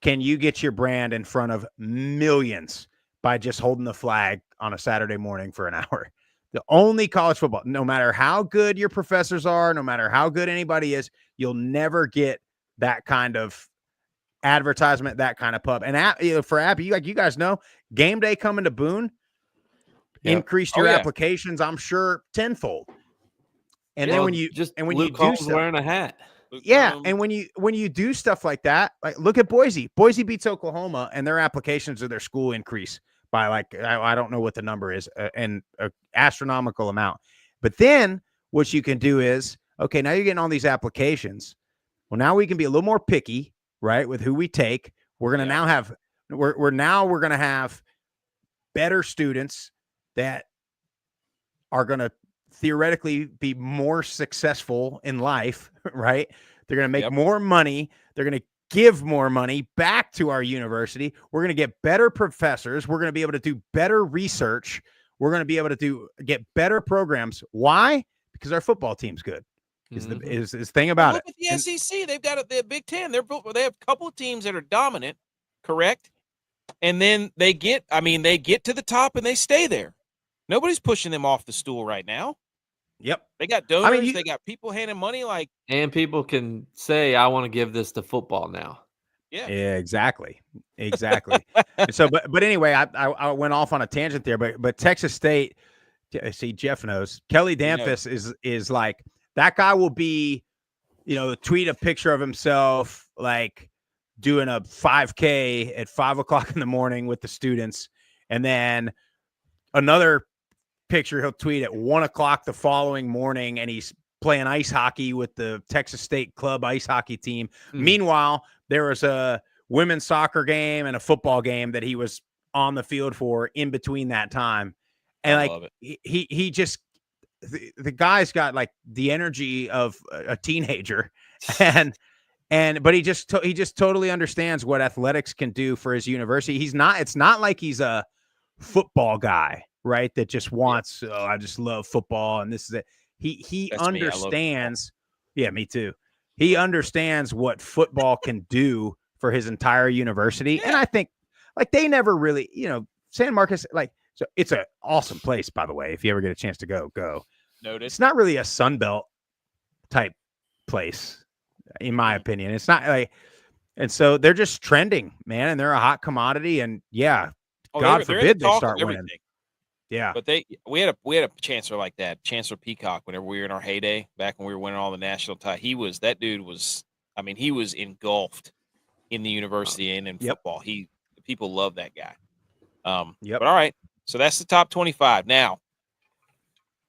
can you get your brand in front of millions by just holding the flag on a Saturday morning for an hour. The only college football, no matter how good your professors are, no matter how good anybody is, you'll never get that kind of advertisement, that kind of pub. And for Appy, you guys know, game day coming to Boone, increased your applications, I'm sure, tenfold. And then when you Luke do Holmes stuff, wearing a hat. and when you do stuff like that, like look at Boise. Boise beats Oklahoma, and their applications of their school increase by like I don't know what the number is, an astronomical amount. But then what you can do is, okay, now you're getting all these applications. Well, now we can be a little more picky, right, with who we take. We're gonna now have we're gonna have better students that are gonna theoretically be more successful in life, right? They're going to make more money. They're going to give more money back to our university. We're going to get better professors. We're going to be able to do better research. We're going to be able to get better programs. Why? Because our football team's good. Is the thing about it. Look at the SEC. They've got the Big Ten. They have a couple of teams that are dominant, correct? And then they get to the top and they stay there. Nobody's pushing them off the stool right now. Yep. They got donors. They got people handing money and people can say, I want to give this to football now. Yeah, exactly. So, but anyway, I went off on a tangent there, but Texas State, see, Jeff knows, Kelly Danfus is like, that guy will be, tweet a picture of himself, like doing a 5K at 5:00 in the morning with the students. And then another picture he'll tweet at 1:00 the following morning, and he's playing ice hockey with the Texas State club ice hockey team. Meanwhile, there was a women's soccer game and a football game that he was on the field for in between that time. And he just, the guy's got like the energy of a teenager, but he just totally understands what athletics can do for his university. It's not like he's a football guy, right? That just wants, I just love football and this is it. He understands. Me too. He understands what football can do for his entire university. And I think like they never really, San Marcos, like, so it's an awesome place, by the way. If you ever get a chance to go. Noted. It's not really a Sunbelt type place, in my opinion. It's not like, and so they're just trending, man, and they're a hot commodity. And God forbid they start winning. Yeah, but we had a chancellor like that, Chancellor Peacock. Whenever we were in our heyday, back when we were winning all the national titles, he was engulfed in the university and in football. People love that guy. But all right, so that's the top 25. Now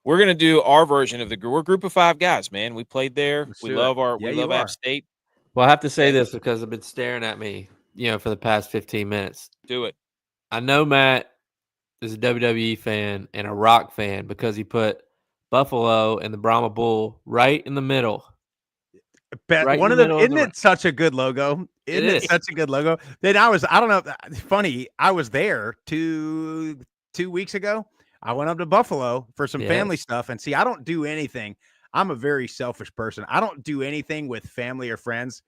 we're gonna do our version of we're a group of 5 guys, man. We played there. We love App State. Well, I have to say this because I've been staring at me, for the past 15 minutes. Do it. I know Matt is a WWE fan and a Rock fan because he put Buffalo and the Brahma Bull right in the middle. Isn't it such a good logo? Isn't it such a good logo? Then I don't know. Funny, I was there 2 weeks ago. I went up to Buffalo for some family stuff, and see, I don't do anything. I'm a very selfish person. I don't do anything with family or friends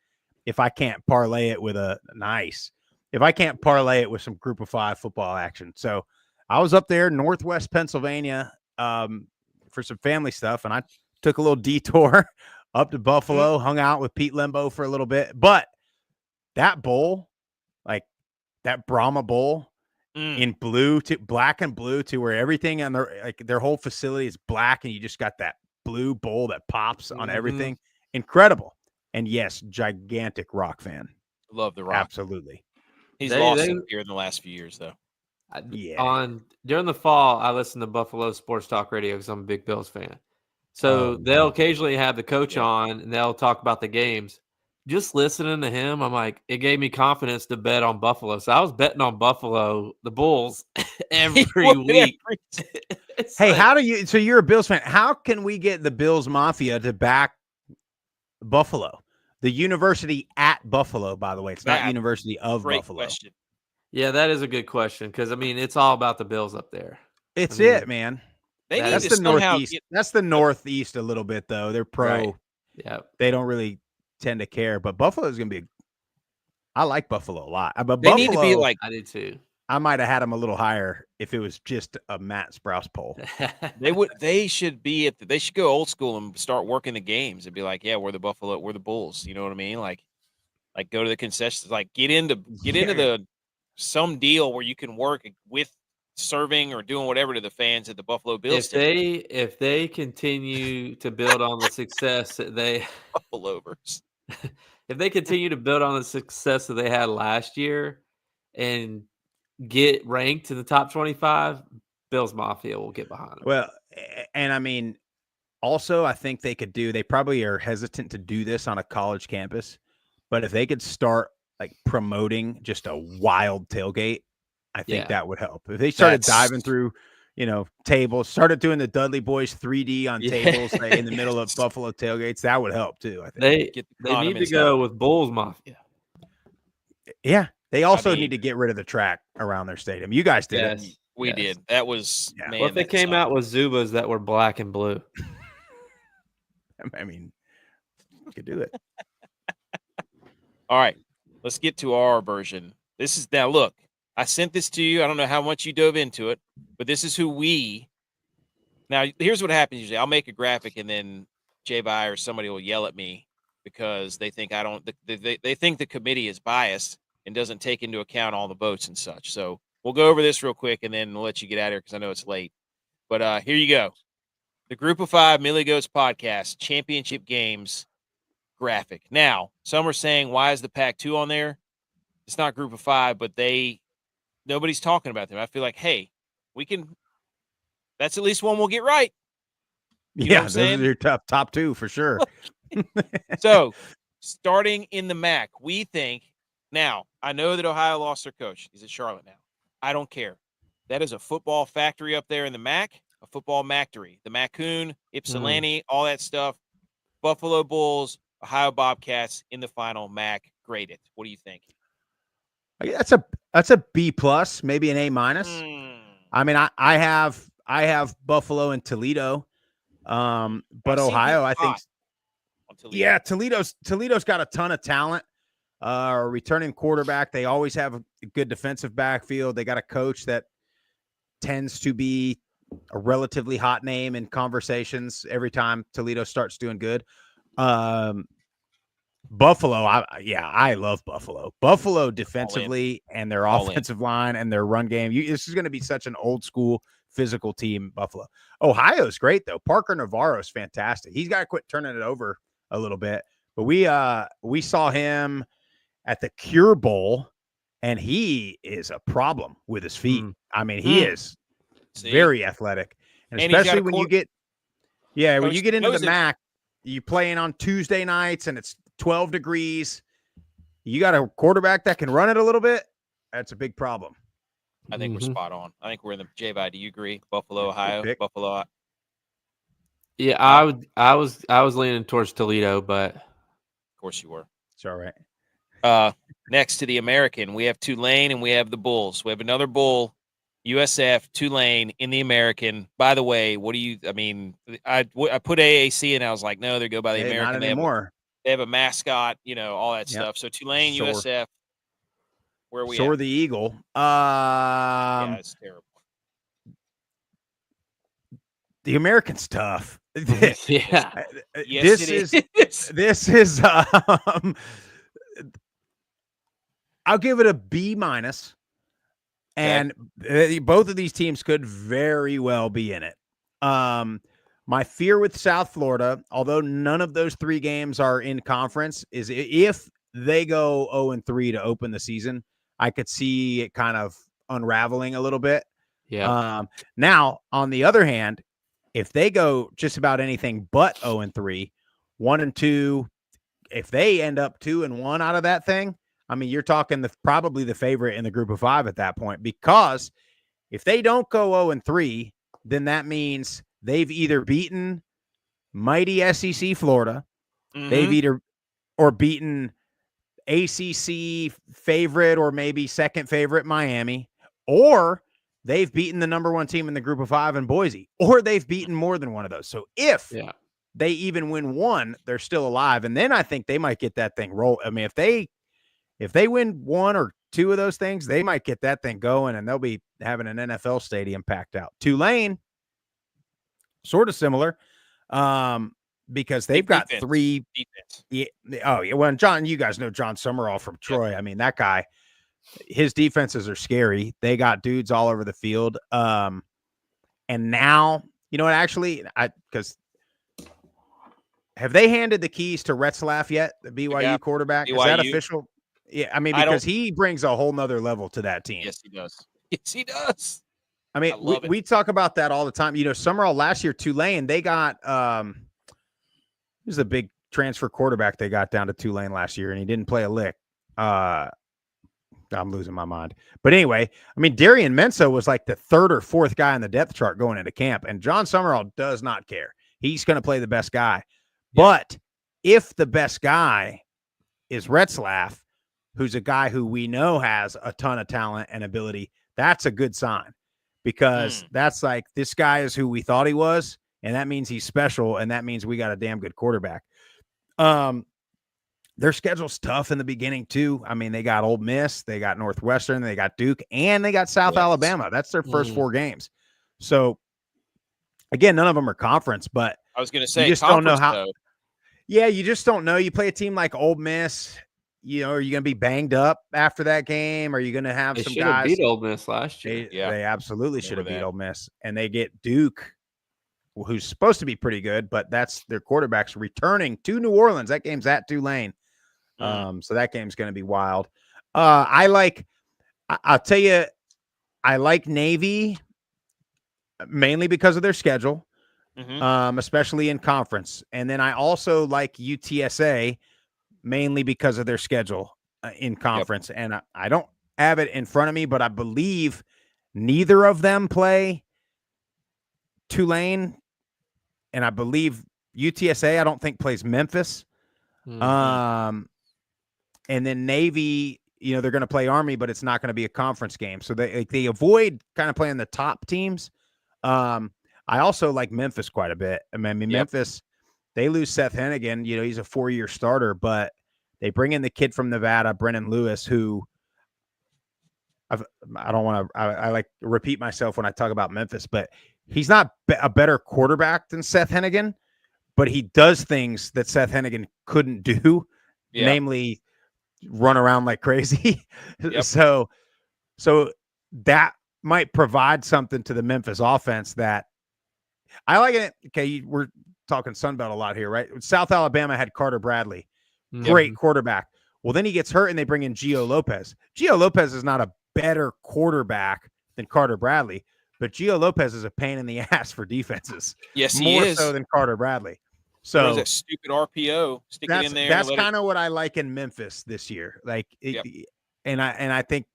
if I can't parlay it with if I can't parlay it with some group of 5 football action. So I was up there, Northwest Pennsylvania, for some family stuff, and I took a little detour up to Buffalo, hung out with Pete Lembo for a little bit. But that bowl, like that Brahma Bowl in black and blue, where everything on their whole facility is black, and you just got that blue bowl that pops on everything. Incredible. And yes, gigantic Rock fan. Love the Rock. Absolutely. He's lost it here in the last few years, though. During the fall, I listen to Buffalo Sports Talk Radio because I'm a big Bills fan. So they'll occasionally have the coach on, and they'll talk about the games. Just listening to him, I'm like, it gave me confidence to bet on Buffalo. So I was betting on Buffalo, the Bulls, every week. Hey, so you're a Bills fan. How can we get the Bills Mafia to back Buffalo? The university at Buffalo, by the way. It's not University of Buffalo. Question. Yeah, that is a good question because, it's all about the Bills up there. It, man. That's the Northeast. That's the Northeast a little bit, though. They're pro. Right. Yeah. They don't really tend to care. But Buffalo is going to be. I like Buffalo a lot. But They Buffalo, need to be like I do too. I might have had them a little higher if it was just a Matt Sprouse poll. they should be they should go old school and start working the games and be like, yeah, we're the Bulls. You know what I mean? Like go to the concessions, like get into the some deal where you can work with serving or doing whatever to the fans at the Buffalo Bills. If they continue to build on the success that they Pullovers. if they continue to build on the success that they had last year and get ranked in the top 25, Bills Mafia will get behind them. Well, and I mean, also, I think they probably are hesitant to do this on a college campus, but if they could start like promoting just a wild tailgate, I think that would help. If they started diving through, tables, started doing the Dudley Boys 3D on tables in the middle of Buffalo tailgates, that would help too. I think they need to go with Bulls Mafia. Yeah. They also need to get rid of the track around their stadium. You guys did it. We did. That was man. What if they came out with Zubas that were black and blue? I mean, you could do it. All right. Let's get to our version. This is now look, I sent this to you. I don't know how much you dove into it, but this is who now here's what happens usually. I'll make a graphic and then J-By or somebody will yell at me because they think they think the committee is biased and doesn't take into account all the votes and such. So we'll go over this real quick and then we'll let you get out of here because I know it's late. But here you go. The Group of Five Millie Goats podcast championship games graphic. Now, some are saying, why is the Pac-2 on there? It's not Group of Five, but nobody's talking about them. I feel like, hey, that's at least one we'll get right. You know those are your top two for sure. So, starting in the MAC, we think, now, I know that Ohio lost their coach. He's at Charlotte now. I don't care. That is a football factory up there in the MAC, a football MACtory. The Maccoon, Ypsilanti, all that stuff. Buffalo Bulls, Ohio Bobcats in the final MAC. Grade it. What do you think? That's a B plus, maybe an A minus. I mean, I have Buffalo and Toledo, but Ohio, I think. Yeah, Toledo's got a ton of talent. Returning quarterback, they always have a good defensive backfield. They got a coach that tends to be a relatively hot name in conversations every time Toledo starts doing good. Buffalo, I love Buffalo. Buffalo defensively and their offensive line and their run game. This is going to be such an old school physical team, Buffalo. Ohio's great, though. Parker Navarro's fantastic. He's got to quit turning it over a little bit. But we saw him at the Cure Bowl, and he is a problem with his feet. I mean, he is very athletic. And especially when you get into the MAC, you playing on Tuesday nights and it's 12 degrees. You got a quarterback that can run it a little bit. That's a big problem. I think we're spot on. I think we're in the J-By. Do you agree? Buffalo, Ohio, Buffalo. Yeah, I was leaning towards Toledo, but of course you were. It's all right. Next to the American, we have Tulane and we have the Bulls. We have another Bull, USF, Tulane in the American. By the way, I put AAC and I was like, no, they go by the American. Not anymore. They have a mascot, all that stuff. So Tulane, USF, where are we at? The Eagle. Yeah, it's terrible. The American's tough. Yeah. This is I'll give it a B minus. And both of these teams could very well be in it. My fear with South Florida, although none of those three games are in conference, is if they go 0-3 to open the season, I could see it kind of unraveling a little bit. Yeah. Now, on the other hand, if they go just about anything but 0-3, 1-2, if they end up 2-1 out of that thing, I mean, you're talking probably the favorite in the Group of Five at that point, because if they don't go 0-3, then that means they've either beaten mighty SEC Florida, they've either beaten ACC favorite or maybe second favorite Miami, or they've beaten the number one team in the Group of Five in Boise, or they've beaten more than one of those. So if they even win one, they're still alive. And then I think they might get that thing roll. I mean, if they win one or two of those things, they might get that thing going, and they'll be having an NFL stadium packed out. Tulane, sort of similar, because they've got defense. three. Defense. Yeah, oh yeah. Well, John, you guys know John Summerall from Troy. I mean, that guy, his defenses are scary. They got dudes all over the field. And now, you know what? Actually, because have they handed the keys to Retzlaff yet? The BYU quarterback, is that official? Yeah, I mean, because he brings a whole nother level to that team. Yes, he does. Yes, he does. I mean, we talk about that all the time. You know, Summerall last year, Tulane, they got there's a big transfer quarterback they got down to Tulane last year, and he didn't play a lick. I'm losing my mind. But anyway, I mean, Darian Mensah was like the third or fourth guy on the depth chart going into camp, and John Summerall does not care. He's going to play the best guy. Yeah. But if the best guy is Retzlaff, who's a guy who we know has a ton of talent and ability, that's a good sign, because that's like, this guy is who we thought he was, and that means he's special, and that means we got a damn good quarterback. Their schedule's tough in the beginning too. I mean, they got Ole Miss, they got Northwestern, they got Duke, and they got South Alabama. That's their first 4 games. So again, none of them are conference, but I was going to say, you just don't know how. Though. Yeah, you just don't know. You play a team like Ole Miss. You know, are you going to be banged up after that game? Are you going to have some guys? They beat Ole Miss last year. They absolutely should have beat Ole Miss. And they get Duke, who's supposed to be pretty good, but that's their quarterback's returning to New Orleans. That game's at Tulane. So that game's going to be wild. I'll tell you, I like Navy mainly because of their schedule, especially in conference. And then I also like UTSA mainly because of their schedule in conference. Yep. And I don't have it in front of me, but I believe neither of them play Tulane. And I believe UTSA, I don't think, plays Memphis. And then Navy, you know, they're going to play Army, but it's not going to be a conference game. So they avoid kind of playing the top teams. I also like Memphis quite a bit. I mean, Memphis, they lose Seth Hennigan. You know, he's a 4-year starter, but they bring in the kid from Nevada, Brennan Lewis, who I don't want to, I like to repeat myself when I talk about Memphis, but he's not a better quarterback than Seth Hennigan, but he does things that Seth Hennigan couldn't do, namely run around like crazy. So that might provide something to the Memphis offense that I like it. Okay, we're talking Sunbelt a lot here, right? South Alabama had Carter Bradley, great quarterback. Well, then he gets hurt and they bring in Gio Lopez. Gio Lopez is not a better quarterback than Carter Bradley, but Gio Lopez is a pain in the ass for defenses. Yes, he is. More so than Carter Bradley. So that stupid RPO, stick it in there. That's kind of what I like in Memphis this year. Like, and I think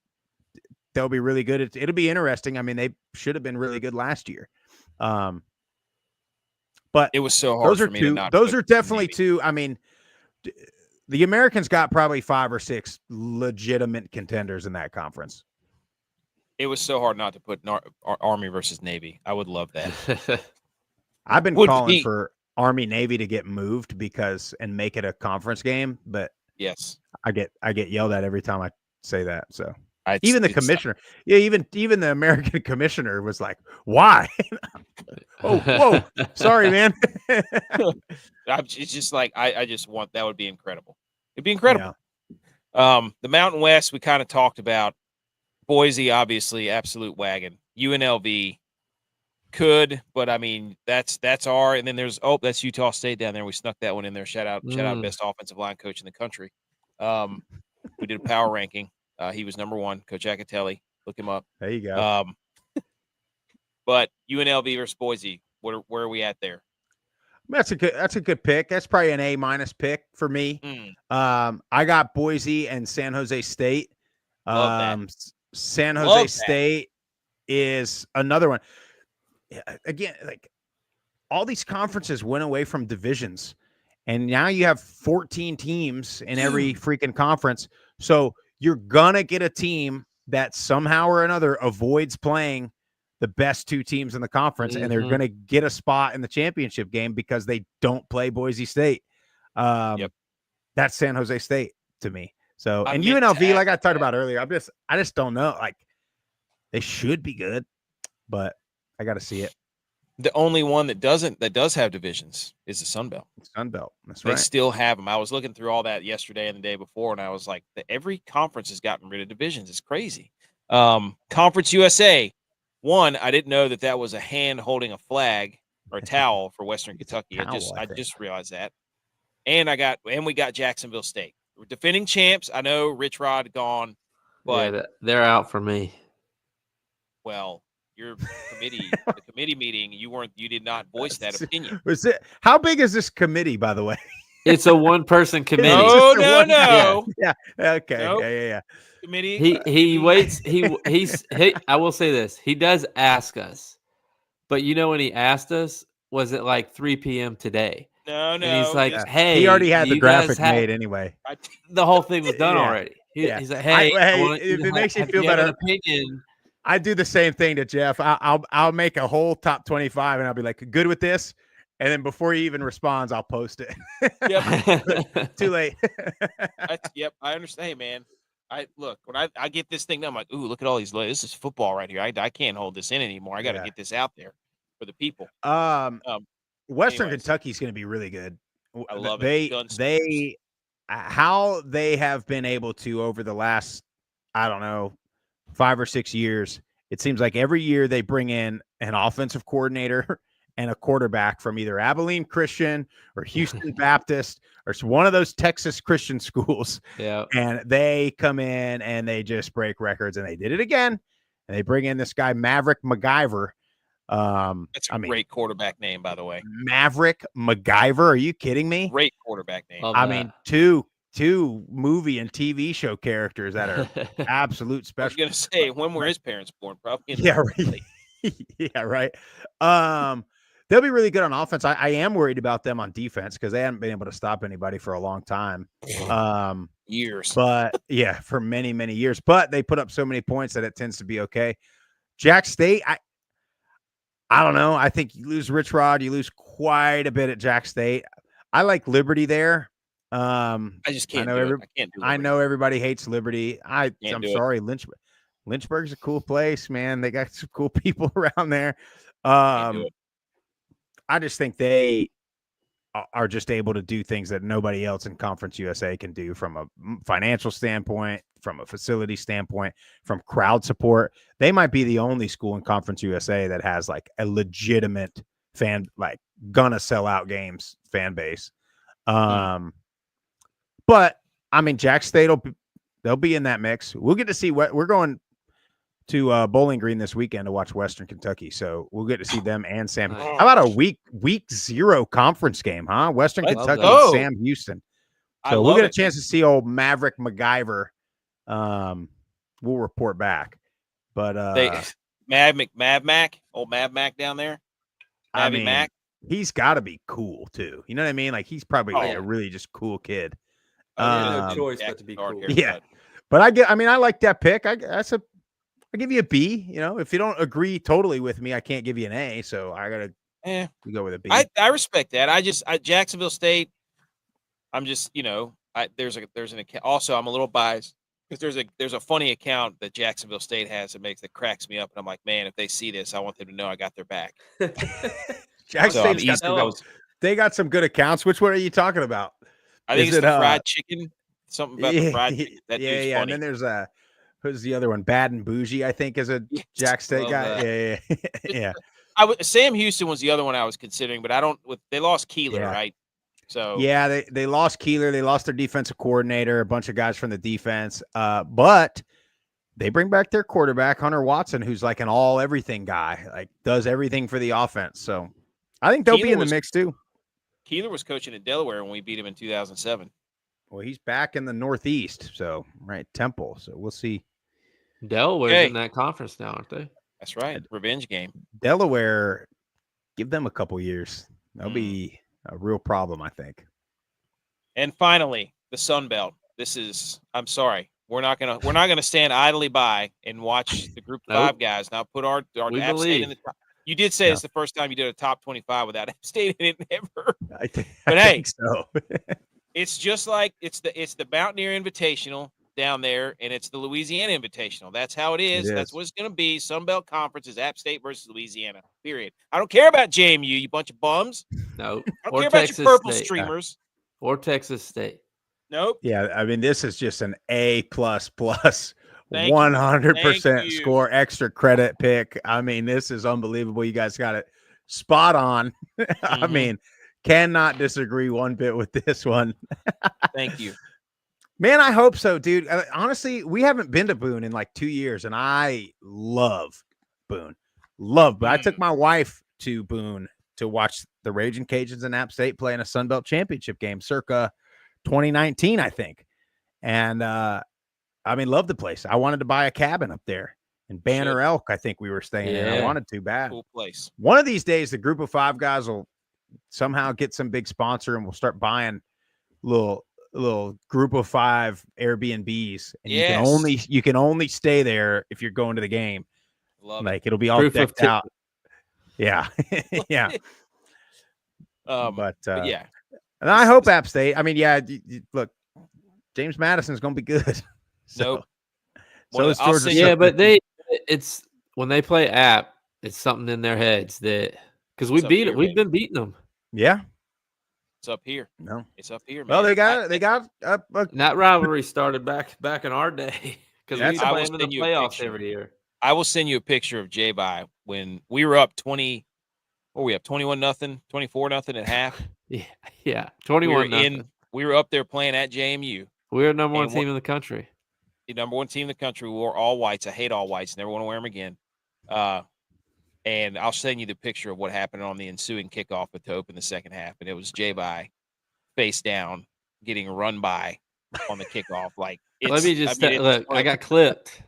they'll be really good. It'll be interesting. I mean, they should have been really good last year. But it was so hard for me to not. Those are definitely two. I mean, the Americans got probably 5 or 6 legitimate contenders in that conference. It was so hard not to put Army versus Navy. I would love that. I've been calling for Army Navy to get moved and make it a conference game, but yes, I get yelled at every time I say that. So even the commissioner, even the American commissioner was like, "Why?" Oh, whoa, sorry, man. It's just like I just want that would be incredible. It'd be incredible. Yeah. The Mountain West we kind of talked about. Boise, obviously, absolute wagon. UNLV. Could, but I mean that's our, and then there's that's Utah State down there. We snuck that one in there. Shout out best offensive line coach in the country. We did a power ranking. He was number 1, Coach Acatelli. Look him up. There you go. But UNLV versus Boise, where are we at there? That's a good pick. That's probably an A- pick for me. I got Boise and San Jose State. San Jose State is another one. Again, like all these conferences went away from divisions, and now you have 14 teams in every freaking conference. So you're gonna get a team that somehow or another avoids playing the best 2 teams in the conference, and they're going to get a spot in the championship game because they don't play Boise State. Yep. That's San Jose State to me. So, I and meant to UNLV, add like I talked that. about earlier, I just don't know. Like, they should be good, but I got to see it. The only one that does have divisions is the Sun Belt. Sun Belt. That's They right. still have them. I was looking through all that yesterday and the day before, and I was like, every conference has gotten rid of divisions. It's crazy. Conference USA, one, I didn't know that was a hand holding a flag or a towel for Western Kentucky. I just realized that. And we got Jacksonville State. We're defending champs. I know Rich Rod gone, but yeah, they're out for me. Well, your committee, the committee meeting, you did not voice that opinion. How big is this committee, by the way? It's a 1-person committee. No. Yeah. Okay. Nope. Yeah. Committee. He waits. He's. I will say this. He does ask us, but when he asked us, was it like 3 p.m. today? No. And he's like, hey, he already had the graphic made anyway. The whole thing was done already. He's like, hey, if it makes you feel better, opinion. I do the same thing to Jeff. I'll make a whole top 25, and I'll be like, good with this. And then before he even responds, I'll post it. Yep. Too late. Yep. I understand. Hey, man. Look, when I get this thing done, I'm like, ooh, look at all these. This is football right here. I can't hold this in anymore. I got to get this out there for the people. Western Kentucky's going to be really good. I love it. How they have been able to over the last, I don't know, 5 or 6 years. It seems like every year they bring in an offensive coordinator and a quarterback from either Abilene Christian or Houston Baptist or one of those Texas Christian schools. Yeah. And they come in and they just break records, and they did it again. And they bring in this guy, Maverick MacGyver. That's a great quarterback name, by the way. Maverick MacGyver. Are you kidding me? Great quarterback name. Love I that. mean, two movie and TV show characters that are absolute special. I was gonna say, when were his parents born? Probably. Right. Yeah, right. They'll be really good on offense. I am worried about them on defense because they haven't been able to stop anybody for a long time. Years. But yeah, for many, many years. But they put up so many points that it tends to be okay. Jack State, I don't know. I think you lose Rich Rod, you lose quite a bit at Jack State. I like Liberty there. I just can't. I know everybody hates Liberty. I'm sorry, Lynchburg's a cool place, man. They got some cool people around there. I just think they are just able to do things that nobody else in Conference USA can do from a financial standpoint, from a facility standpoint, from crowd support. They might be the only school in Conference USA that has like a legitimate fan, like gonna sell out games fan base. But I mean, Jack State they'll be in that mix. We'll get to see what we're going to Bowling Green this weekend to watch Western Kentucky. So we'll get to see them and Sam. How about a week 0 conference game, huh? Western Kentucky and Sam Houston. So we'll get a chance to see old Maverick MacGyver. We'll report back. But Mav Mac, old Mav Mac down there. I mean, Mac. He's got to be cool too. You know what I mean? Like he's probably like a really just cool kid. No choice but to be cool. Yeah. But I like that pick. I'll give you a B. You know, if you don't agree totally with me, I can't give you an A. So I gotta go with a B. I respect that. Jacksonville State. I'm just, there's an account. Also, I'm a little biased because there's a funny account that Jacksonville State has that cracks me up, and I'm like, man, if they see this, I want them to know I got their back. They got some good accounts. Which one are you talking about? I think it's the fried chicken. Something about the fried chicken. That dude's funny. And then there's who's the other one? Bad and Bougie, I think, is a Jack State guy. Yeah. Sam Houston was the other one I was considering, but they lost Keeler, right? So yeah, they lost Keeler. They lost their defensive coordinator, a bunch of guys from the defense. But they bring back their quarterback, Hunter Watson, who's like an all-everything guy, like does everything for the offense. So I think they'll be in the mix too. Keeler was coaching in Delaware when we beat him in 2007. Well, he's back in the Northeast, so right, Temple. So we'll see. Delaware's in that conference now, aren't they? That's right. Revenge game. Delaware, give them a couple years. That'll be a real problem, I think. And finally, the Sun Belt. I'm sorry. We're not gonna stand idly by and watch the Group of 5 guys now put our We App State in believe. the top. You did say Yeah. it's the first time you did a top 25 without App State in it ever. I But think so. It's just like it's the Mountaineer Invitational down there, and it's the Louisiana Invitational. That's how it is. It That's is. what it's going to be. Sun Belt Conference is App State versus Louisiana. Period. I don't care about JMU, you bunch of bums. No. I don't Or care Texas about your purple State. streamers. Or Texas State. Nope. Yeah, I mean, this is just an A++, Thank you. 100% you. score, extra credit pick. I mean, this is unbelievable. You guys got it spot on. I Mhm. mean, cannot disagree one bit with this one. Thank you. Man, I hope so, dude. Honestly, we haven't been to Boone in like 2 years, and I love Boone. But I took my wife to Boone to watch the Raging Cajuns and App State play in a Sun Belt championship game circa 2019, I think. And I mean, love the place. I wanted to buy a cabin up there in Banner Elk. I think we were staying in. I wanted to bad. Cool place. One of these days, the Group of 5 guys will somehow get some big sponsor, and we'll start buying little Group of 5 Airbnbs, and you can only stay there if you're going to the game. Love like it. It'll be all decked out. Yeah, yeah. But yeah, and I hope App State. I mean, yeah. Look, James Madison's going to be good. So, nope. So it's Georgia. Yeah, but it's when they play App, it's something in their heads that because we've been beating them. Yeah. It's up here. No, it's up here, man. Well, they got that rivalry started back in our day because we play them in the playoffs every year. I will send you a picture of J-Bye when we were up 20. What were we up 21-0, 24-0 at half? Yeah, 21-0. We were up there playing at JMU. We were number one team in the country. The number one team in the country. We wore all whites. I hate all whites. Never want to wear them again. And I'll send you the picture of what happened on the ensuing kickoff to open the second half. And it was J-Bye face down, getting run by on the kickoff. Like, let me just look. I got clipped.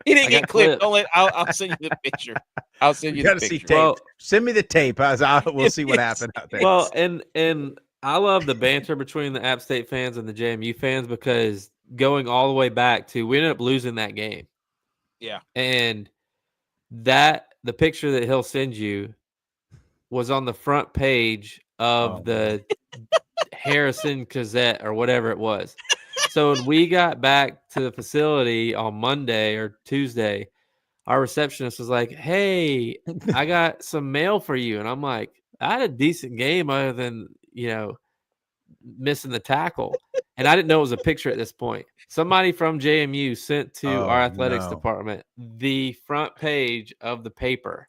He didn't get clipped. I'll send you the picture. I'll send you the picture. See tape. Well, send me the tape. We'll see what happened out there. Well, and I love the banter between the App State fans and the JMU fans because going all the way back to we ended up losing that game. Yeah. And the picture that he'll send you was on the front page of the Harrison Gazette or whatever it was. So when we got back to the facility on Monday or Tuesday, our receptionist was like, "Hey, I got some mail for you." And I'm like, I had a decent game other than, missing the tackle. And I didn't know it was a picture at this point. Somebody from JMU sent to our athletics department the front page of the paper.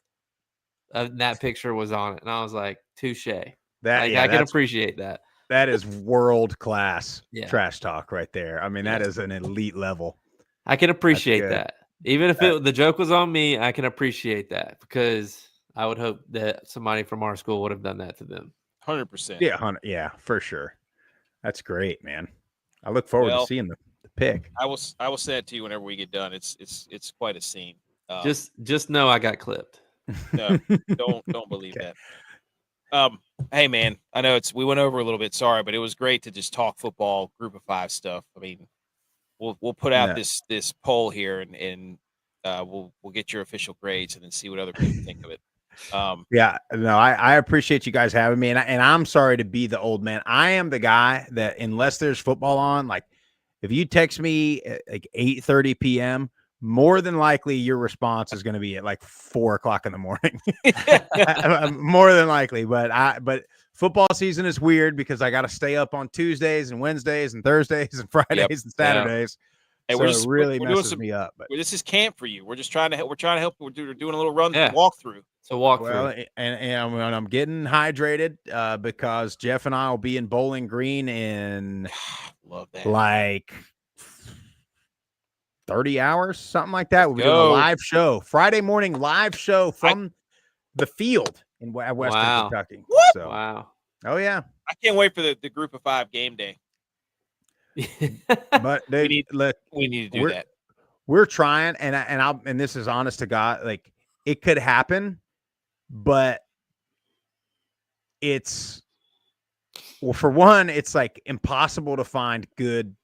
That picture was on it. And I was like, touche. I can appreciate that. That is world-class trash talk right there. I mean, that is an elite level. I can appreciate that. Even if the joke was on me, I can appreciate that because I would hope that somebody from our school would have done that to them. 100%. Yeah, for sure. That's great, man. I look forward to seeing the pick. I will send it to you whenever we get done. It's quite a scene. Just know I got clipped. No, don't believe that. Hey man, I know we went over a little bit. Sorry, but it was great to just talk football, Group of 5 stuff. I mean, we'll put out this poll here and we'll get your official grades and then see what other people think of it. I appreciate you guys having me, and I'm sorry to be the old man. I am the guy that unless there's football on, like if you text me at like 8:30 p.m., more than likely your response is going to be at like 4:00 in the morning. More than likely, but football season is weird because I got to stay up on Tuesdays and Wednesdays and Thursdays and Fridays and Saturdays. Hey, so it really messes me up. But this is camp for you. We're just trying to help. We're trying to help. We're doing a little walkthrough. So walkthrough. And I'm getting hydrated because Jeff and I will be in Bowling Green in love that like 30 hours, something like that. We'll be doing a live show, Friday morning live show from the field in Western Kentucky. What? So, wow. Oh yeah. I can't wait for the Group of 5 game day. But we need to do that. We're trying, and this is honest to God, like it could happen, but for one, it's like impossible to find good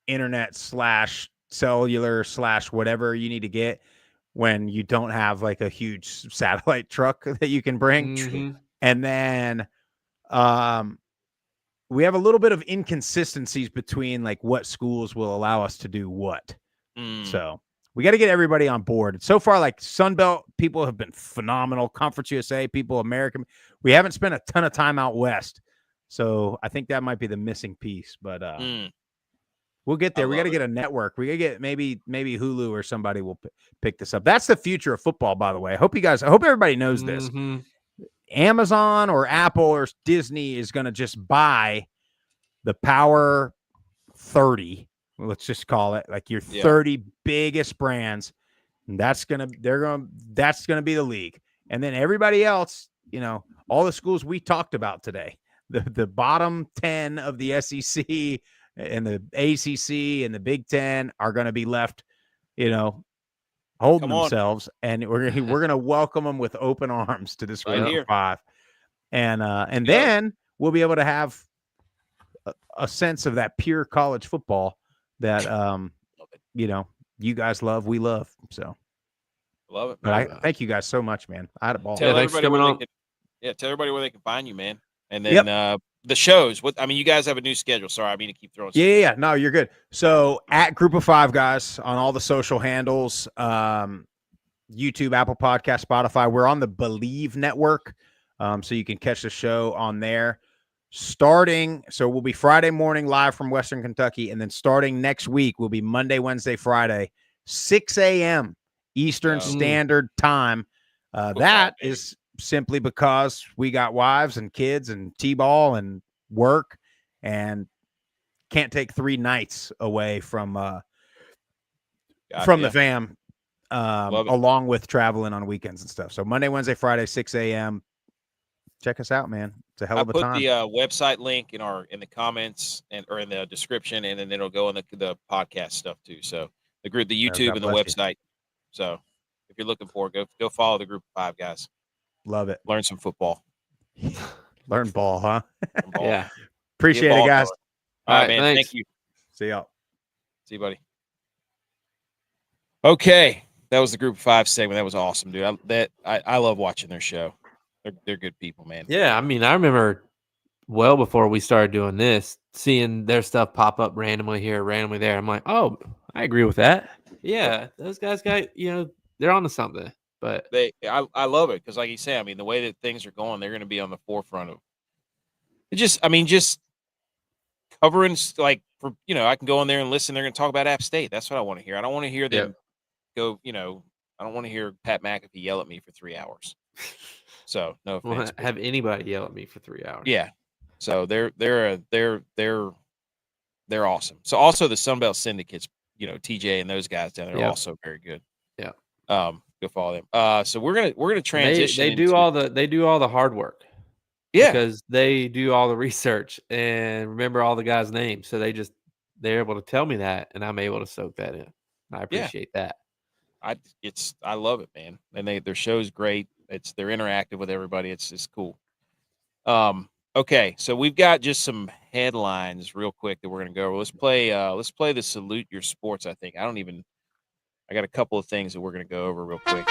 internet / cellular / whatever you need to get when you don't have like a huge satellite truck that you can bring. Mhm. And then we have a little bit of inconsistencies between like what schools will allow us to do what. So we got to get everybody on board. So far, like Sunbelt people have been phenomenal. Conference USA people, American. We haven't spent a ton of time out west. So I think that might be the missing piece, but we'll get there. We got to get a network. We got to get maybe Hulu or somebody will pick this up. That's the future of football, by the way. I hope everybody knows this. Amazon or Apple or Disney is going to just buy the Power 30. Let's just call it like your 30 biggest brands. And that's going to be the league. And then everybody else, all the schools we talked about today, the bottom 10 of the SEC and the ACC and the Big Ten are going to be left, holding themselves, and we're going to welcome them with open arms to this Group of 5. And then we'll be able to have a sense of that pure college football that you guys love, we love. So love it. But I thank you guys so much, man. I had a ball. Tell everybody where they can find you, man. And then the shows. You guys have a new schedule. Sorry, I mean to keep throwing. Yeah. No, you're good. So at Group of 5 guys on all the social handles, YouTube, Apple Podcast, Spotify. We're on the Believe Network, so you can catch the show on there. So we'll be Friday morning live from Western Kentucky, and then starting next week will be Monday, Wednesday, Friday, 6 a.m. Eastern Standard Time. That is simply because we got wives and kids and T-ball and work and can't take 3 nights away from the fam, along with traveling on weekends and stuff. So Monday, Wednesday, Friday, 6 a.m. Check us out, man. It's a hell of a time. I put the website link in the comments or in the description, and then it'll go in the podcast stuff too. So the YouTube and the website. So if you're looking for it, go follow the Group of 5 guys. Love it. Learn some football. Learn ball, huh? Ball. Yeah. Appreciate it, guys. All right, man. Thanks. Thank you. See y'all. See you, buddy. Okay. That was the Group of 5 segment. That was awesome, dude. I love watching their show. They're good people, man. Yeah, I remember well before we started doing this, seeing their stuff pop up randomly here, randomly there. I'm like, oh, I agree with that. Yeah, those guys they're onto something. But I love it because, like you say, the way that things are going, they're going to be on the forefront of it. Just covering I can go in there and listen. They're going to talk about App State. That's what I want to hear. I don't want to hear them go. I don't want to hear Pat McAfee yell at me for 3 hours. So no offense. I won't have anybody yell at me for 3 hours. Yeah. So they're awesome. So also the Sunbelt Syndicates, TJ and those guys down there are also very good. Yeah. Go follow them. So we're gonna transition. They do all the hard work. Yeah. Because they do all the research and remember all the guys' names. So they're able to tell me that, and I'm able to soak that in. I appreciate that. I love it, man. And their show's great. They're interactive with everybody. It's cool. Okay, so we've got just some headlines real quick that we're gonna go over. Let's play the Salute Your Sports. I got a couple of things that we're gonna go over real quick.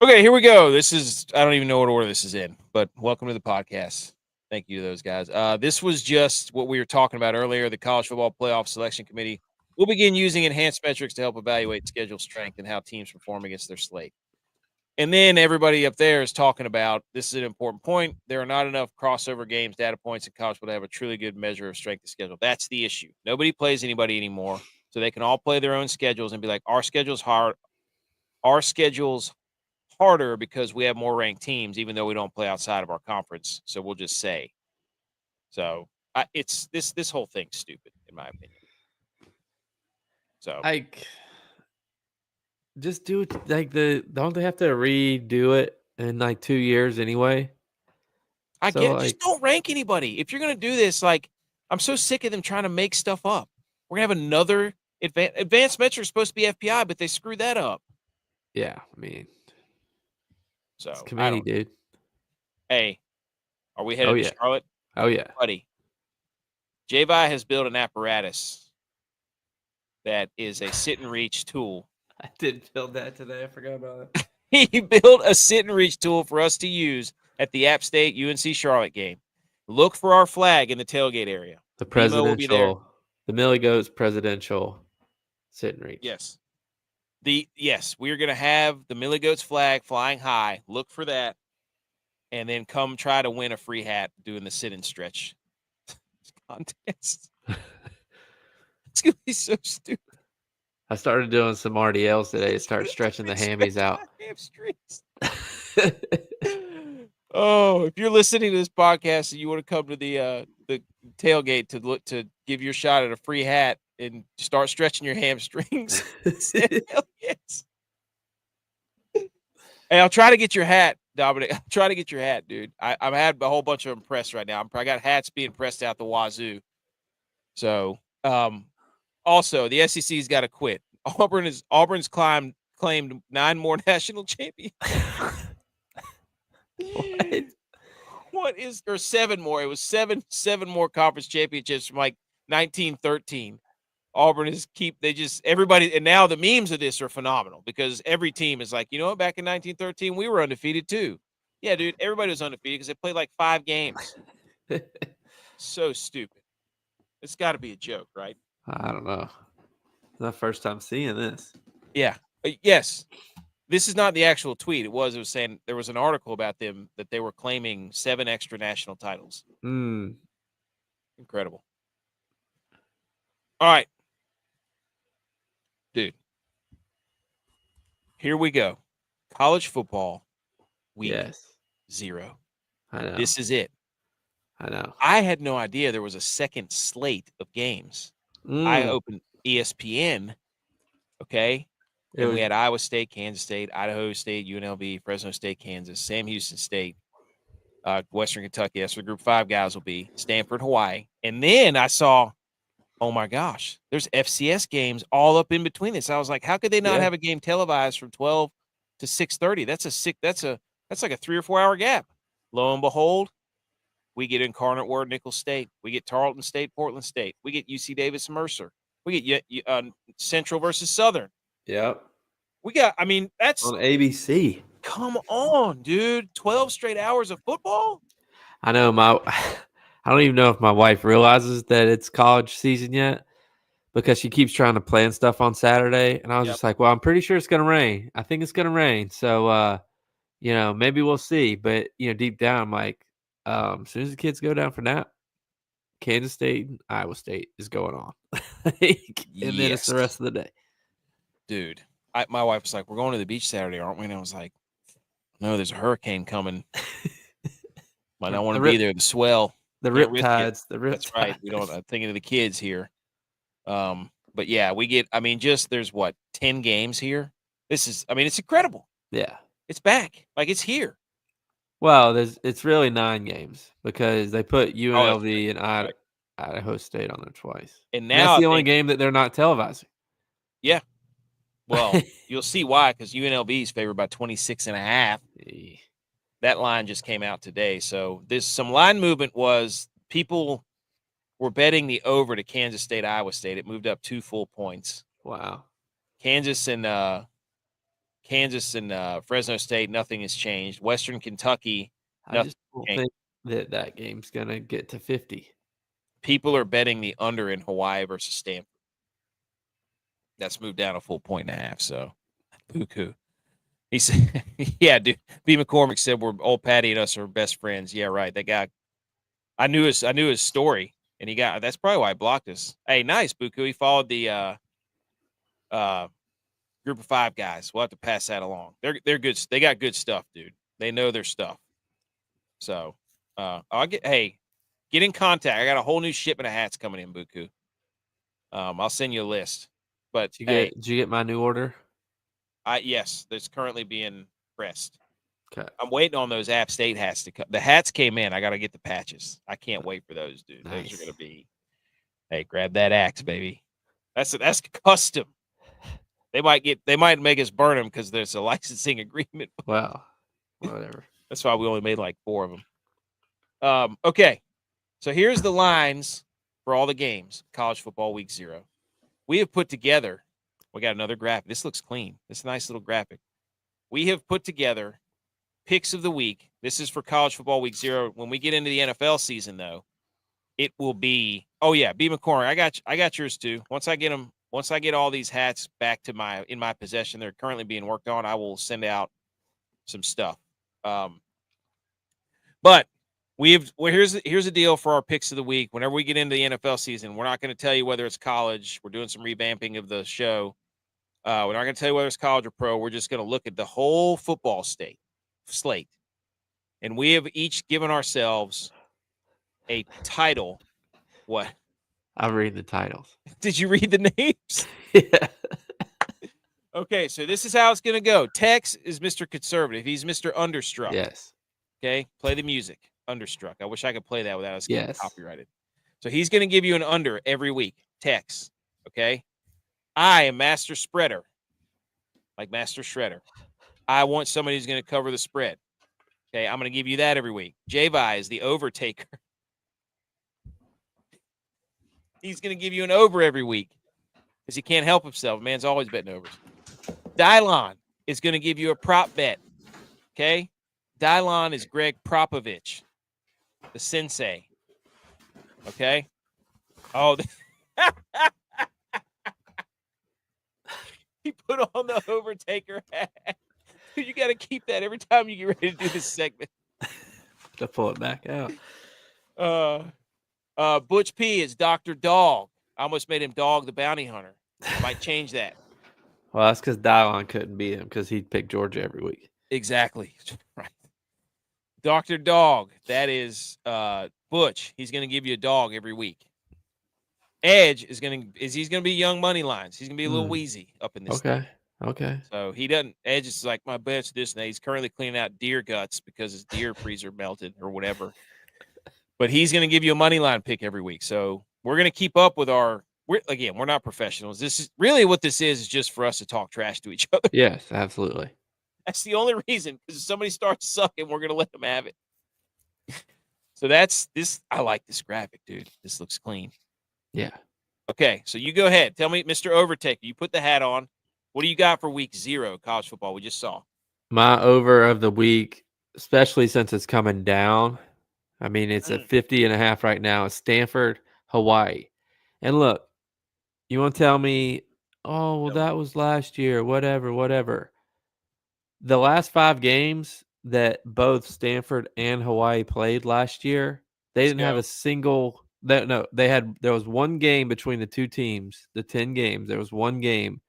Okay, here we go. I don't even know what order this is in, but welcome to the podcast. Thank you to those guys. This was just what we were talking about earlier. The College Football Playoff Selection Committee will begin using enhanced metrics to help evaluate schedule strength and how teams perform against their slate. And then everybody up there is talking about, this is an important point, there are not enough crossover games, data points in college football to have a truly good measure of strength of schedule. That's the issue. Nobody plays anybody anymore, so they can all play their own schedules and be like, our schedule's hard. Our schedule's harder because we have more ranked teams, even though we don't play outside of our conference. So we'll just say. So it's this whole thing's stupid, in my opinion. So just do it don't they have to redo it in 2 years anyway? I get it. Just don't rank anybody. If you're gonna do this, I'm so sick of them trying to make stuff up. We're gonna have another advanced metric supposed to be FPI, but they screwed that up. Yeah, So It's I committee, don't. dude. Hey, are we Oh headed to yeah. Charlotte, Oh yeah. buddy? J-Vi has built an apparatus that is a sit and reach tool. I did build that today. I forgot about it. He built a sit and reach tool for us to use at the App State UNC Charlotte game. Look for our flag in the tailgate area. The BMO will be there. presidential, the Millie Goats presidential sit and reach. Yes. Yes, we're gonna have the Millie Goats flag flying high. Look for that, and then come try to win a free hat doing the sit and stretch contest. It's gonna be so stupid. I started doing some RDLs today to start stretching the hammies out. Hamstrings. Oh, if you're listening to this podcast and you want to come to the tailgate to give your shot at a free hat and start stretching your hamstrings, hell yes. Hey, I'll try to get your hat, Dominic. I'll try to get your hat, dude. I've had a whole bunch of them pressed right now. I got hats being pressed out the wazoo. So, also the SEC's got to quit. Auburn's claimed 9 more national champions. What is or 7 more? It was seven more conference championships from like 1913. Auburn is everybody, and now the memes of this are phenomenal because every team is like, you know what, back in 1913 we were undefeated too. Yeah, dude, everybody was undefeated because they played like 5 games. So stupid. It's got to be a joke, right? I don't know. It's the first time seeing this. Yeah. Yes. This is not the actual tweet. It was saying there was an article about them that they were claiming 7 extra national titles. Incredible. All right. Dude. Here we go. College football week 0. I know. This is it. I know. I had no idea there was a second slate of games. I opened ESPN, okay? And we had Iowa State, Kansas State, Idaho State, UNLV, Fresno State, Kansas, Sam Houston State, Western Kentucky. That's where Group 5 guys will be. Stanford, Hawaii. And then I saw, oh my gosh, there's FCS games all up in between this. I was like, how could they not have a game televised from 12 to 6:30? That's like a 3 or 4 hour gap. Lo and behold, we get Incarnate Word, Nicholls State. We get Tarleton State, Portland State. We get UC Davis, Mercer. We get Central versus Southern. Yep. We got, I mean, that's on ABC. Come on, dude. 12 straight hours of football? I know I don't even know if my wife realizes that it's college season yet because she keeps trying to plan stuff on Saturday. And I was just like, well, I'm pretty sure it's going to rain. I think it's going to rain. So, maybe we'll see. But, deep down, I'm like, as soon as the kids go down for nap, Kansas State and Iowa State is going on. And then it's the rest of the day. Dude, my wife was like, we're going to the beach Saturday, aren't we? And I was like, no, there's a hurricane coming. Might not want to be there. The swell. The riptides. That's right. We don't. I'm thinking of the kids here. But yeah, we get. I mean, there's 10 games here. It's incredible. Yeah, it's back. Like it's here. Well, it's really 9 games because they put UNLV and Idaho State on there twice. And now that's the only game that they're not televising. Yeah. Well, you'll see why, because UNLV is favored by 26.5. That line just came out today. So there's some line movement. Was people were betting the over to Kansas State, Iowa State. It moved up 2 full points. Wow. Kansas and Fresno State, nothing has changed. Western Kentucky, I just don't think that game's gonna get to 50. People are betting the under in Hawaii versus Stanford. That's moved down a full 1.5. So, buku. He said, "Yeah, dude." B. McCormick said, "We're old Patty and us are best friends." Yeah, right. That guy. I knew his story, and that's probably why he blocked us. Hey, nice, Buku. He followed the Group of 5 guys. We'll have to pass that along. They're good. They got good stuff, dude. They know their stuff. So, get in contact. I got a whole new shipment of hats coming in, Buku. I'll send you a list. But did you get my new order? Yes, that's currently being pressed. Okay. I'm waiting on those App State hats to come. The hats came in. I got to get the patches. I can't wait for those, dude. Nice. Those are going to be. Hey, grab that axe, baby. That's custom. They might make us burn them because there's a licensing agreement. Wow. Whatever. That's why we only made like 4 of them. Okay. So here's the lines for all the games, college football week 0. We have put together, we got another graphic. This looks clean. This is a nice little graphic. We have put together picks of the week. This is for college football week 0. When we get into the NFL season, though, it will be, oh yeah, B. McCormick. I got yours too. Once I get all these hats back to in my possession, they're currently being worked on, I will send out some stuff. But here's the deal for our picks of the week. Whenever we get into the NFL season, we're not going to tell you whether it's college. We're doing some revamping of the show. We're not going to tell you whether it's college or pro. We're just going to look at the whole football slate. And we have each given ourselves a title. What? I'm reading the titles. Did you read the names? Yeah. Okay, so this is how it's going to go. Tex is Mr. Conservative. He's Mr. Understruck. Yes. Okay, play the music. Understruck. I wish I could play that without us getting copyrighted. So he's going to give you an under every week. Tex. Okay. I am Master Spreader, like Master Shredder. I want somebody who's going to cover the spread. Okay, I'm going to give you that every week. Javi is the overtaker. He's going to give you an over every week because he can't help himself. Man's always betting overs. Dylon is going to give you a prop bet. Okay, Dylon is Greg Propovich, the sensei. Okay. Oh. He put on the overtaker hat. You got to keep that every time you get ready to do this segment. To pull it back out. Butch P is Dr. Dog. I almost made him Dog the Bounty Hunter. I might change that. Well, that's because Dylon couldn't beat him because he'd pick Georgia every week. Exactly. Right. Dr. Dog. That is Butch. He's going to give you a dog every week. Edge he's going to be young money lines. He's going to be a little wheezy up in this. Okay. So he doesn't. Edge is like, my bet's this and that. He's currently cleaning out deer guts because his deer freezer melted or whatever. But he's going to give you a money line pick every week. So we're going to keep up with we're not professionals. This is really what this is just for us to talk trash to each other. Yes, absolutely. That's the only reason, because if somebody starts sucking, we're going to let them have it. So that's this. I like this graphic, dude. This looks clean. Yeah. Okay, so you go ahead. Tell me, Mr. Overtaker, you put the hat on. What do you got for week 0 college football? We just saw. My over of the week, especially since it's coming down. I mean, it's at 50.5 right now. It's Stanford, Hawaii. And look, you want to tell me, oh, well, that was last year, whatever. The last 5 games that both Stanford and Hawaii played last year, they didn't have a single – there was one game between the two teams, the 10 games. There was one game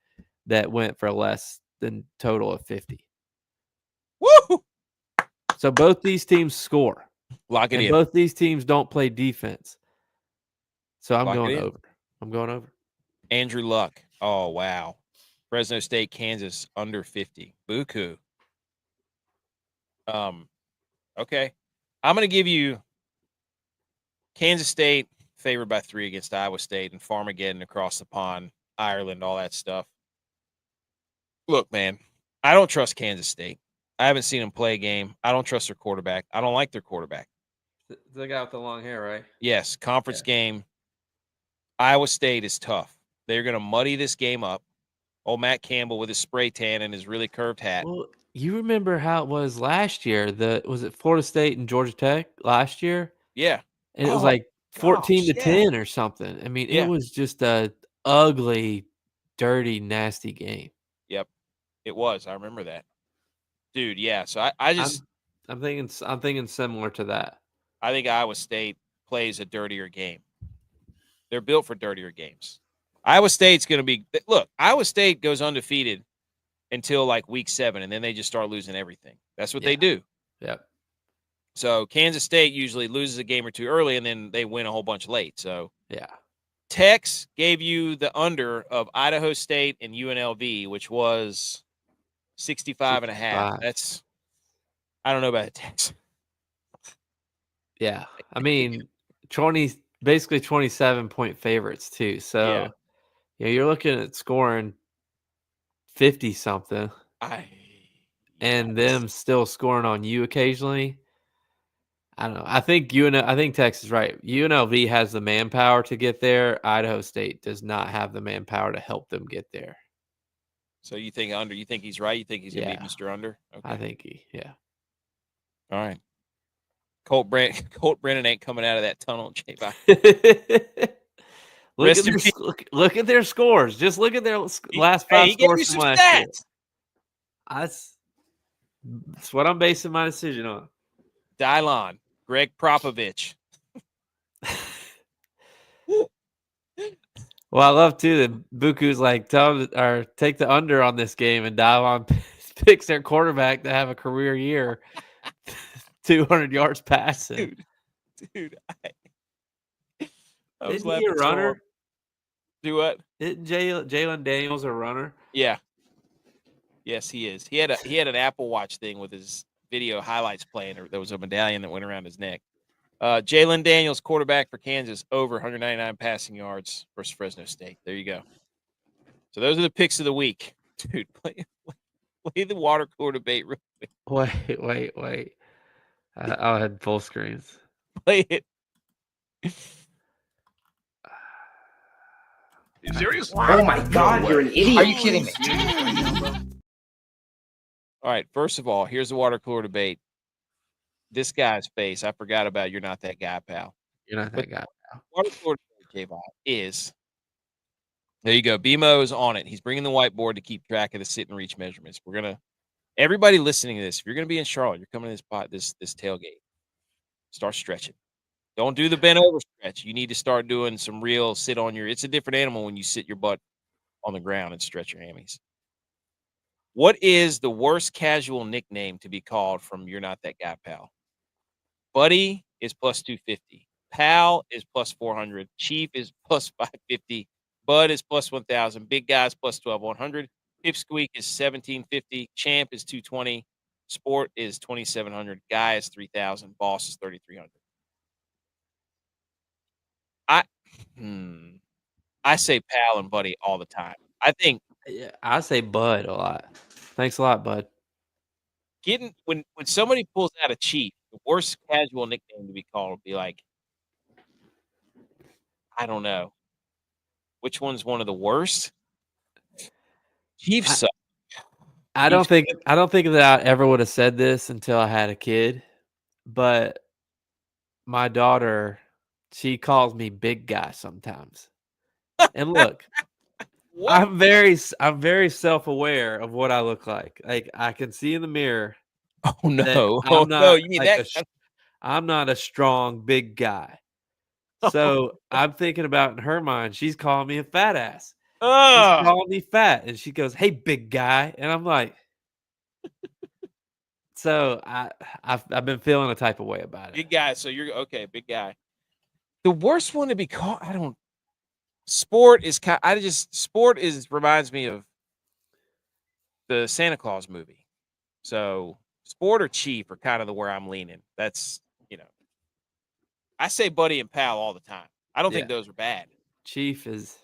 that went for less than total of 50. Woo! So both these teams score. Lock it in. Both these teams don't play defense. So I'm Lock going over. Andrew Luck. Oh, wow. Fresno State, Kansas, under 50. Buku. Okay. I'm going to give you Kansas State favored by 3 against Iowa State and Farmageddon across the pond, Ireland, all that stuff. Look, man, I don't trust Kansas State. I haven't seen them play a game. I don't trust their quarterback. I don't like their quarterback. The guy with the long hair, right? Yes, conference game. Iowa State is tough. They're going to muddy this game up. Old Matt Campbell with his spray tan and his really curved hat. Well, you remember how it was last year? Was it Florida State and Georgia Tech last year? Yeah. And it was like 14-10 or something. I mean, it was just a ugly, dirty, nasty game. Yep. It was. I remember that. Dude, yeah. So I'm thinking similar to that. I think Iowa State plays a dirtier game. They're built for dirtier games. Iowa State's going to be – look, Iowa State goes undefeated until like week 7, and then they just start losing everything. That's what they do. Yep. So Kansas State usually loses a game or 2 early, and then they win a whole bunch late. So yeah. Tex gave you the under of Idaho State and UNLV, which was 65.5. That's – I don't know about it, Tex. Yeah. I mean, basically 27-point favorites too. So you're looking at scoring 50 something. and them still scoring on you occasionally. I don't know. I think Texas is right. UNLV has the manpower to get there. Idaho State does not have the manpower to help them get there. So you think under? You think he's right? You think he's gonna Yeah. be Mr. Under? Okay. I think yeah. All right. Colt Brennan ain't coming out of that tunnel, J-Bot. Look at their scores. Just look at their last 5 he gave scores you from some last year. stats. That's what I'm basing my decision on. Dylon, Greg Popovich. Well, I love too that Buku's like take the under on this game, and Dylon picks their quarterback to have a career year, 200 yards passing. Dude, I was Isn't laughing. He a runner? Do what? Isn't Jalen Daniels a runner? Yeah. Yes, he is. He had an Apple Watch thing with his video highlights playing. There was a medallion that went around his neck. Jalen Daniels, quarterback for Kansas, over 199 passing yards versus Fresno State. There you go. So those are the picks of the week. Dude, play the water cooler debate real quick. Wait. I'll head full screens. Play it. You serious? Oh my God, you're an idiot. Are you kidding me? All right, first of all, here's the water cooler debate. This guy's face, I forgot about. You're not that guy, pal. You're not that guy, pal. Water cooler debate, J-Bot, is there you go. BMO is on it. He's bringing the whiteboard to keep track of the sit and reach measurements. Everybody listening to this, if you're gonna be in Charlotte, you're coming to this tailgate. Start stretching. Don't do the bent over stretch. You need to start doing some real sit on your. It's a different animal when you sit your butt on the ground and stretch your hammies. What is the worst casual nickname to be called from You're Not That Guy, pal? Buddy is plus 250. Pal is plus 400. Chief is plus 550. Bud is plus 1,000. Big guy is plus 1,200. Pipsqueak is 1,750. Champ is 220. Sport is 2,700. Guy is 3,000. Boss is 3,300. I say pal and buddy all the time. I say Bud a lot. Thanks a lot, Bud. When somebody pulls out a chief, the worst casual nickname to be called would be like, I don't know. Which one's one of the worst? Chief suck. I don't think that I ever would have said this until I had a kid, but my daughter, she calls me big guy sometimes. And look, I'm very self-aware of what I look like. Like I can see in the mirror. Oh no! You mean like I'm not a strong big guy. So I'm thinking about in her mind, she's calling me a fat ass. She's calling me fat, and she goes, "Hey, big guy," and I'm like, so I've been feeling a type of way about it. Big guy. So you're okay, big guy. The worst one to be called, Sport reminds me of the Santa Claus movie. So Sport or Chief are kind of where I'm leaning. That's, I say buddy and pal all the time. I don't think those are bad. Chief is,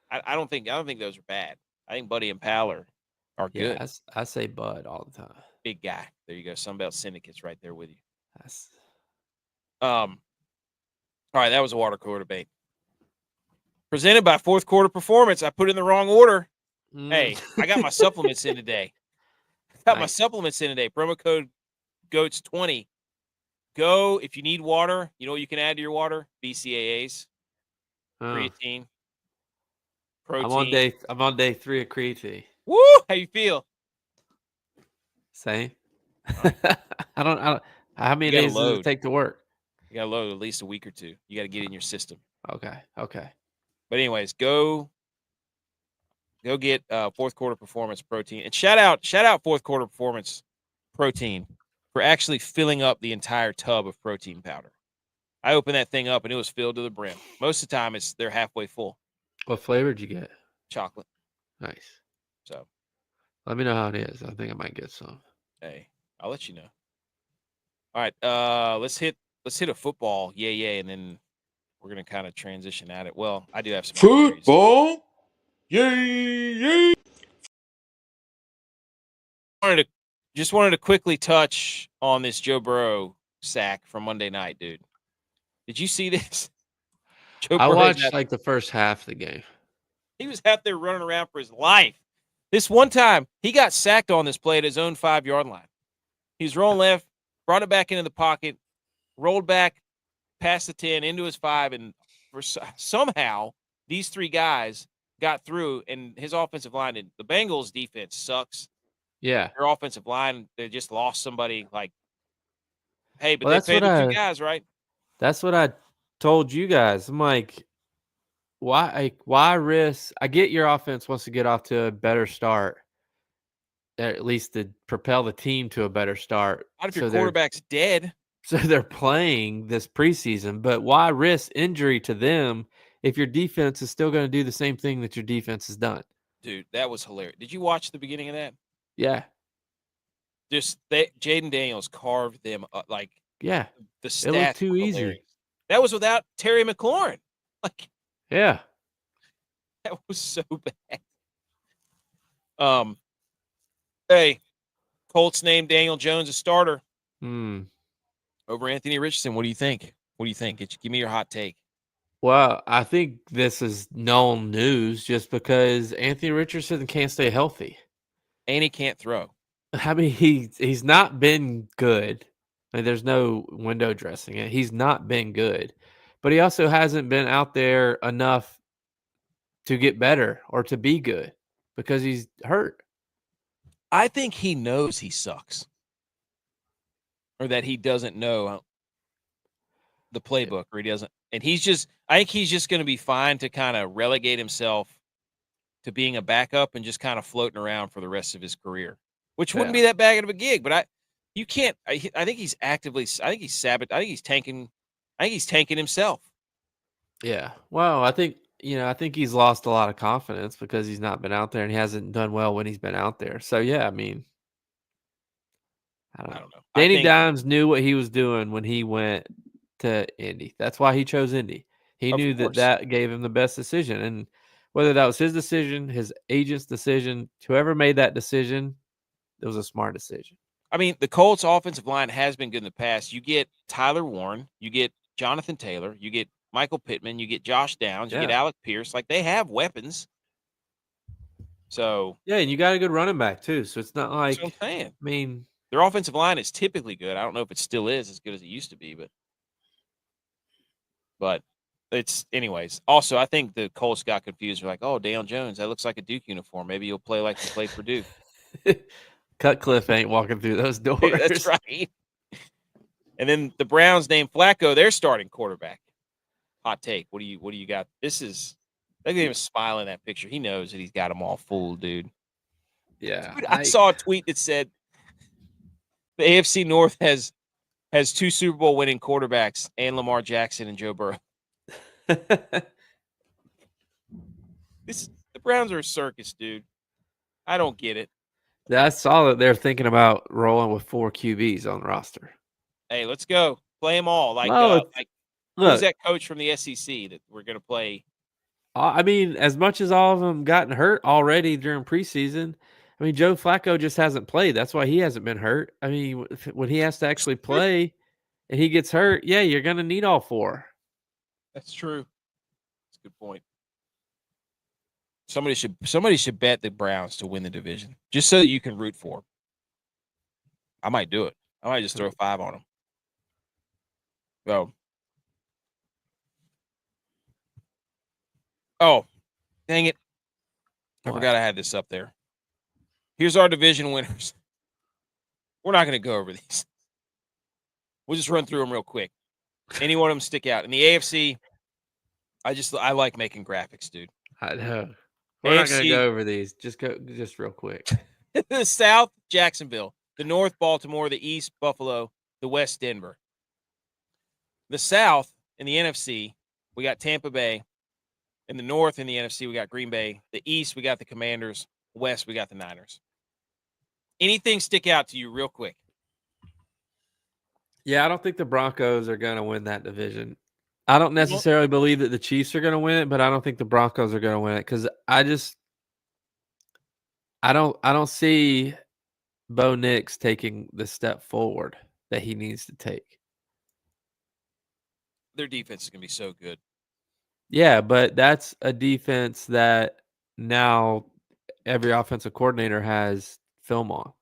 I don't think those are bad. I think buddy and pal are good. I say bud all the time. Big guy. There you go. Sunbelt Syndicate's right there with you. All right, that was a water cooler debate. Presented by Fourth Quarter Performance. I put it in the wrong order. Hey, I got my supplements in today. My supplements in today. Promo code GOATS20. Go if you need water. You know what you can add to your water? BCAAs, creatine, protein. I'm on day 3 of creatine. Woo! How you feel? Same. I don't. How many days does it take to work? You got to load at least a week or two. You got to get in your system. Okay. But anyways, go get Fourth Quarter Performance protein, and shout out Fourth Quarter Performance protein for actually filling up the entire tub of protein powder. I opened that thing up and it was filled to the brim. Most of the time they're halfway full. What flavor did you get? Chocolate. Nice. So let me know how it is. I think I might get some. Hey, I'll let you know. All right, let's hit a football, yay, and then we're gonna kind of transition at it. Well, I do have some football, yay. I wanted to Just wanted to quickly touch on this Joe Burrow sack from Monday night, dude. Did you see this? Joe I Burrow's watched like the first half of the game. he was out there running around for his life. This one time, he got sacked on this play at his own 5-yard line. He was rolling left, brought it back into the pocket, rolled back past the 10 into his 5, and somehow these 3 guys got through, and his offensive line, and the Bengals defense sucks. Yeah. Their offensive line, they just lost somebody. Like, hey, but Well, they paid the 2 guys, right? That's what I told you guys. I'm like, why risk? I get your offense wants to get off to a better start, at least to propel the team to a better start. Not if your quarterback's dead. So they're playing this preseason, but why risk injury to them if your defense is still going to do the same thing that your defense has done? Dude, that was hilarious. Did you watch the beginning of that? Yeah. Jaden Daniels carved them up. Like, yeah, the stats it looked too were easy. hilarious. That was without Terry McLaurin. Like, yeah, that was so bad. Hey, Colts named Daniel Jones a starter over Anthony Richardson. What do you think? Give me your hot take. Well, I think this is known news just because Anthony Richardson can't stay healthy. And he can't throw. I mean, he's not been good. I mean, there's no window dressing it. He's not been good. But he also hasn't been out there enough to get better or to be good because he's hurt. I think he knows he sucks. Or that he doesn't know the playbook, or he doesn't. And I think he's just going to be fine to kind of relegate himself to being a backup and just kind of floating around for the rest of his career, which wouldn't be that bad of a gig. But I think he's actively, I think he's tanking himself. Yeah. Well, I think he's lost a lot of confidence because he's not been out there and he hasn't done well when he's been out there. So, yeah, I mean, I don't know. Danny Dimes knew what he was doing when he went to Indy. That's why he chose Indy. He knew that gave him the best decision. And whether that was his decision, his agent's decision, whoever made that decision, it was a smart decision. I mean, the Colts offensive line has been good in the past. You get Tyler Warren, you get Jonathan Taylor, you get Michael Pittman, you get Josh Downs, you get Alec Pierce. Like, they have weapons. So yeah, and you got a good running back too. So it's not like, that's what I'm saying. I mean, their offensive line is typically good. I don't know if it still is as good as it used to be, but it's anyways. Also, I think the Colts got confused. They're like, oh, Daniel Jones, that looks like a Duke uniform. Maybe he'll play like he played for Duke. Cutcliffe ain't walking through those doors. Dude, that's right. And then the Browns named Flacco their starting quarterback. Hot take. What do you got? Look at him smiling in that picture. He knows that he's got them all fooled, dude. Yeah. Dude, I saw a tweet that said the AFC North has 2 Super Bowl winning quarterbacks and Lamar Jackson and Joe Burrow. The Browns are a circus, dude. I don't get it. Yeah, I saw that they're thinking about rolling with 4 QBs on the roster. Hey, let's go. Play them all. Who's that coach from the SEC that we're going to play? I mean, as much as all of them gotten hurt already during preseason, I mean, Joe Flacco just hasn't played. That's why he hasn't been hurt. I mean, when he has to actually play and he gets hurt, yeah, you're going to need all 4. That's true. That's a good point. Somebody should bet the Browns to win the division just so that you can root for them. I might do it. I might just throw 5 on them. Oh, dang it. I forgot I had this up there. Here's our division winners. We're not going to go over these. We'll just run through them real quick. Any one of them stick out. In the AFC, I like making graphics, dude. I know. We're not going to go over these. Just real quick. The South, Jacksonville. The North, Baltimore. The East, Buffalo. The West, Denver. The South, in the NFC, we got Tampa Bay. In the North, in the NFC, we got Green Bay. The East, we got the Commanders. West, we got the Niners. Anything stick out to you real quick? Yeah, I don't think the Broncos are going to win that division. I don't necessarily believe that the Chiefs are going to win it, but I don't think the Broncos are going to win it because I don't see Bo Nix taking the step forward that he needs to take. Their defense is going to be so good. Yeah, but that's a defense that now every offensive coordinator has film on.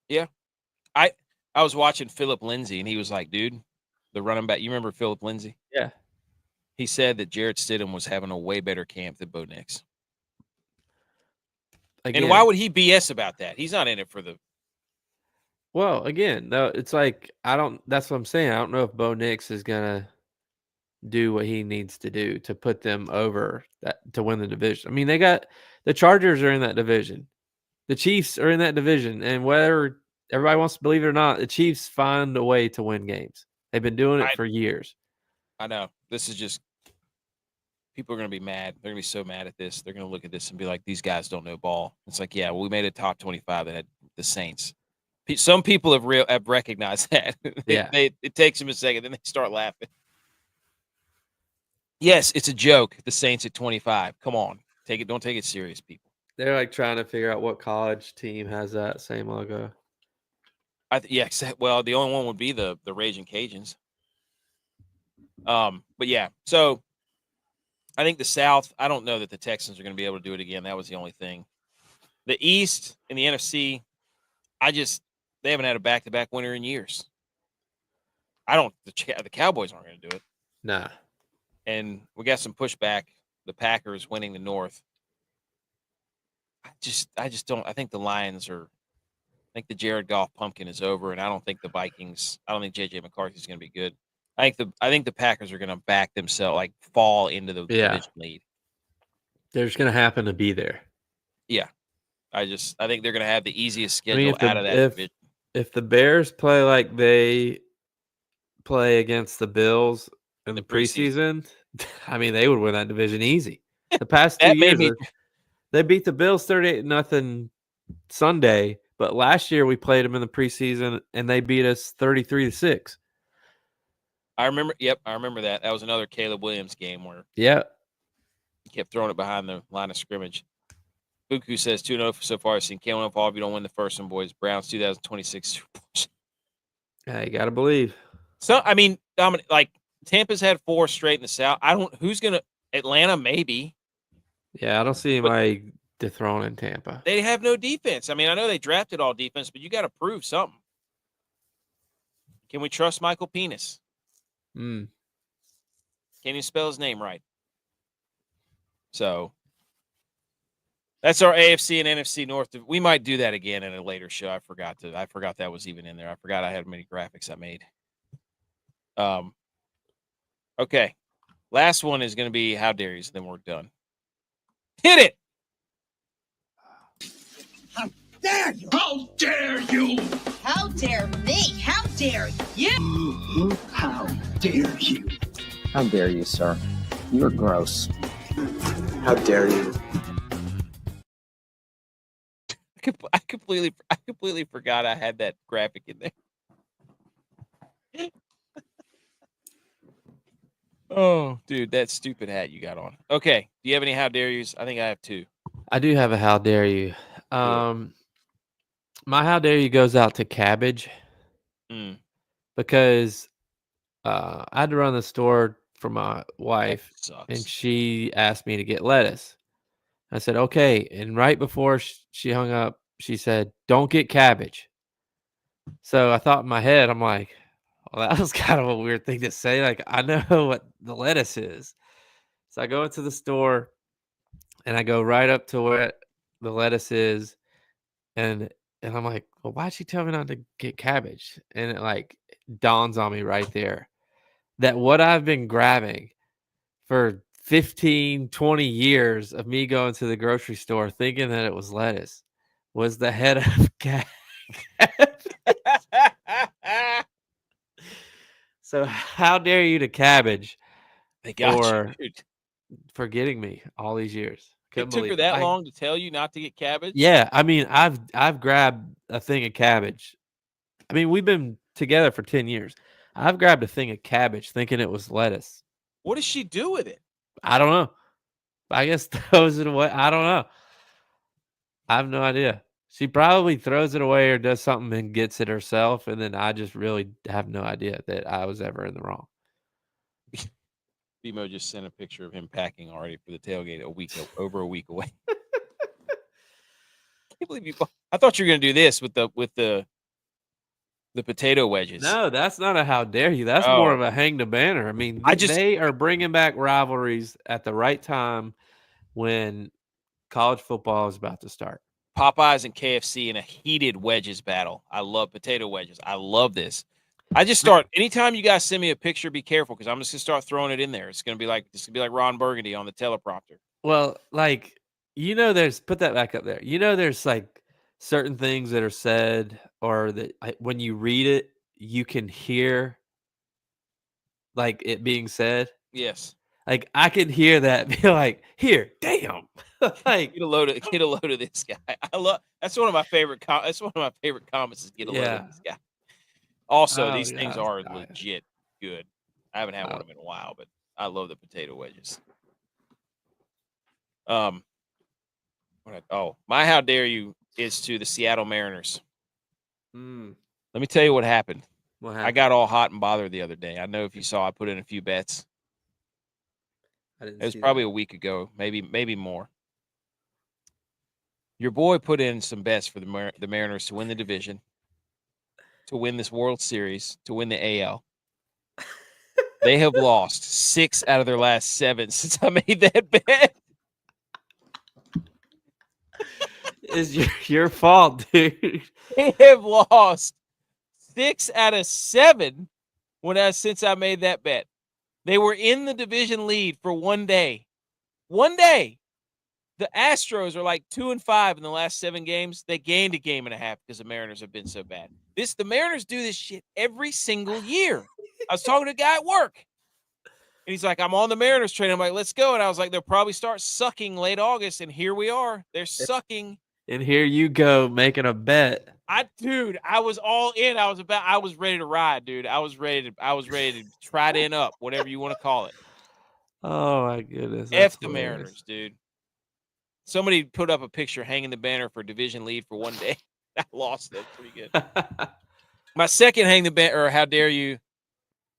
Yeah. I was watching Philip Lindsay, and he was like, dude, the running back. You remember Philip Lindsay? Yeah. He said that Jarrett Stidham was having a way better camp than Bo Nix. Again, and why would he BS about that? He's not in it for the. Well, again, no, it's like that's what I'm saying. I don't know if Bo Nix is gonna do what he needs to do to put them over that to win the division. I mean, they got the Chargers are in that division. The Chiefs are in that division, and whether everybody wants to believe it or not, the Chiefs find a way to win games. They've been doing it for years. I know. This is just people are going to be mad. They're going to be so mad at this. They're going to look at this and be like, "These guys don't know ball." It's like, yeah, well, we made a top 25 that had the Saints. Some people have recognized that. Yeah, it takes them a second, then they start laughing. Yes, it's a joke. The Saints at 25. Come on, don't take it serious, people. They're like trying to figure out what college team has that same logo. Well, the only one would be the Raging Cajuns. But yeah, so I think the South. I don't know that the Texans are going to be able to do it again. That was the only thing. The East and the NFC, they haven't had a back-to-back winner in years. The Cowboys aren't going to do it. Nah. And we got some pushback. The Packers winning the North. I just don't. I think the Lions are. I think the Jared Goff pumpkin is over, and I don't think the Vikings. I don't think JJ McCarthy is going to be good. I think the Packers are going to back themselves, like fall into the division lead. They're just going to happen to be there. Yeah, I think they're going to have the easiest schedule out of that division. If the Bears play like they play against the Bills in the preseason, I mean, they would win that division easy. The past 2 years, they beat the Bills 38-0 Sunday, but last year we played them in the preseason and they beat us 33-6. I remember. Yep, I remember that. That was another Caleb Williams game where he kept throwing it behind the line of scrimmage. Buku says 2-0 so far. I've seen Caleb fall if you don't win the first one, boys. Browns 2026. Yeah, you got to believe. So, I mean, Dominic, like Tampa's had 4 straight in the South. Who's going to Atlanta? Maybe. Yeah, I don't see anybody dethroning Tampa. They have no defense. I mean, I know they drafted all defense, but you got to prove something. Can we trust Michael Penis? Can you spell his name right? So that's our AFC and NFC North. We might do that again in a later show. I forgot that was even in there. I forgot I had many graphics I made. Okay. Last one is going to be how dare you, so then we're done. Hit it. How dare you? How dare you? How dare me? How dare you? How dare you? How dare you, sir? You're gross. How dare you? I completely forgot I had that graphic in there. Oh, dude, that stupid hat you got on. Okay, do you have any how dare yous? I think I have 2. I do have a how dare you. My how dare you goes out to Cabbage because I had to run the store for my wife, and she asked me to get lettuce. I said, okay. And right before she hung up, she said, don't get cabbage. So I thought in my head, I'm like, well, that was kind of a weird thing to say. Like, I know what the lettuce is. So I go into the store and I go right up to where the lettuce is. And I'm like, well, why'd she tell me not to get cabbage? And it like dawns on me right there that what I've been grabbing for 15, 20 years of me going to the grocery store thinking that it was lettuce was the head of cabbage. So how dare you to Cabbage for getting me all these years. It took her that long to tell you not to get cabbage? Yeah, I mean, I've grabbed a thing of cabbage. I mean, we've been together for 10 years. I've grabbed a thing of cabbage thinking it was lettuce. What does she do with it? I don't know. I guess throws it away. I don't know. I have no idea. She probably throws it away or does something and gets it herself, and then I just really have no idea that I was ever in the wrong. BMO just sent a picture of him packing already for the tailgate over a week away. Can't believe you. I thought you were going to do this with the potato wedges. No, that's not a how dare you. That's more of a hang the banner. I mean, they are bringing back rivalries at the right time when college football is about to start. Popeyes and KFC in a heated wedges battle. I love potato wedges. I love this. I just start anytime you guys send me a picture, be careful because I'm just gonna start throwing it in there. It's gonna be like Ron Burgundy on the teleprompter. Well, like there's put that back up there. There's like certain things that are said or that when you read it, you can hear like it being said. Yes. Like I could hear that be like, here, damn. Like get a load of this guy. That's one of my favorite comments is get a load of this guy. Also, these things are legit good. I haven't had one of them in a while, but I love the potato wedges. My how dare you is to the Seattle Mariners. Let me tell you what happened. I got all hot and bothered the other day. I know if you saw, I put in a few bets. It was probably a week ago, maybe more. Your boy put in some bets for the Mariners to win the division, to win this World Series, to win the AL. They have lost 6 out of their last 7 since I made that bet. It's your fault, dude. They have lost 6 out of 7 since I made that bet. They were in the division lead for one day. One day. The Astros are like 2-5 in the last 7 games. They gained a game and a half because the Mariners have been so bad. The Mariners do this shit every single year. I was talking to a guy at work, and he's like, "I'm on the Mariners train." I'm like, "Let's go." And I was like, "They'll probably start sucking late August," and here we are. They're sucking. And here you go making a bet. I was all in. I was ready to ride, dude. I was ready to try to end up, whatever you want to call it. Oh my goodness. F the Mariners, dude. Somebody put up a picture hanging the banner for division lead for one day. I lost that pretty good. My second hang the banner, or how dare you,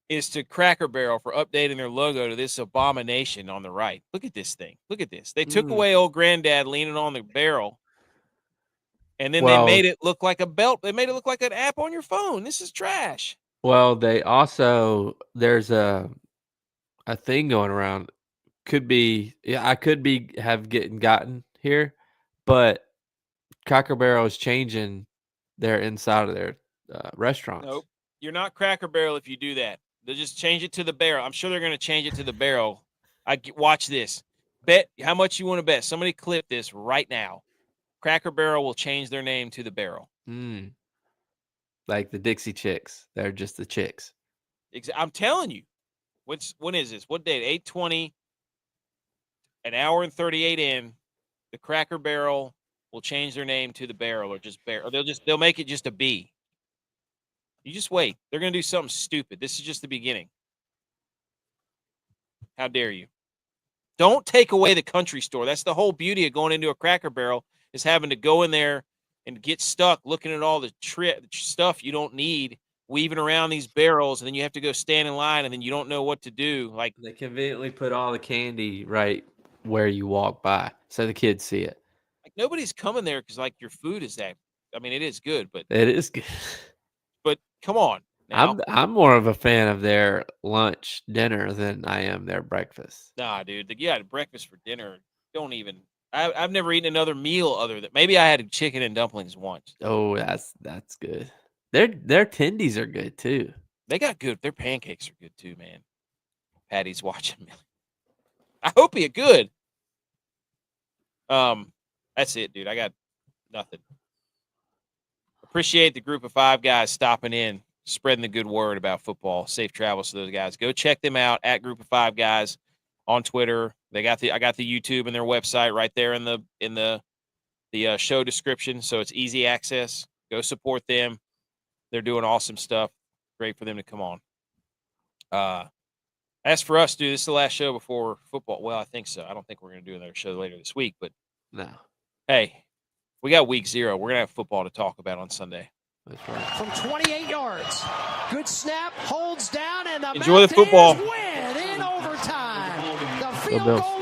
is to Cracker Barrel for updating their logo to this abomination on the right. Look at this thing. Look at this. They took away old granddad leaning on the barrel, and then they made it look like a belt. They made it look like an app on your phone. This is trash. Well, they also there's a thing going around. Could be, I could be gotten here, but Cracker Barrel is changing their inside of their restaurants. Nope, you're not Cracker Barrel if you do that. They'll just change it to the barrel. I'm sure they're going to change it to the barrel. Watch this. Bet how much you want to bet. Somebody clip this right now. Cracker Barrel will change their name to the barrel. Like the Dixie Chicks. They're just the chicks. I'm telling you. When is this? What date? 8:20. An hour and 38 in. The Cracker Barrel will change their name to the barrel or just barrel. They'll make it just a B. You just wait. They're going to do something stupid. This is just the beginning. How dare you? Don't take away the country store. That's the whole beauty of going into a Cracker Barrel is having to go in there and get stuck looking at all the stuff you don't need, weaving around these barrels, and then you have to go stand in line, and then you don't know what to do. Like they conveniently put all the candy right where you walk by so the kids see it. Like nobody's coming there because like your food is that. I mean, it is good, but it is good. But come on. Now. I'm more of a fan of their lunch, dinner than I am their breakfast. Nah, dude. You had breakfast for dinner. Don't even. I've never eaten another meal other than maybe I had chicken and dumplings once. Oh, that's good. Their tendies are good too. They got good. Their pancakes are good too, man. Patty's watching me. I hope you're good. That's it, dude. I got nothing. Appreciate the group of 5 guys stopping in, spreading the good word about football. Safe travels to those guys. Go check them out at Group of 5 Guys on Twitter. I got the YouTube and their website right there in the show description, so it's easy access. Go support them. They're doing awesome stuff. Great for them to come on. As for us, dude, this is the last show before football. Well, I think so. I don't think we're going to do another show later this week, but no. Hey, We got week 0. We're gonna have football to talk about on Sunday. That's right. From 28 yards. Good snap, holds down, and the Enjoy the football. Mountaineers win in overtime. The Go field Bills. goal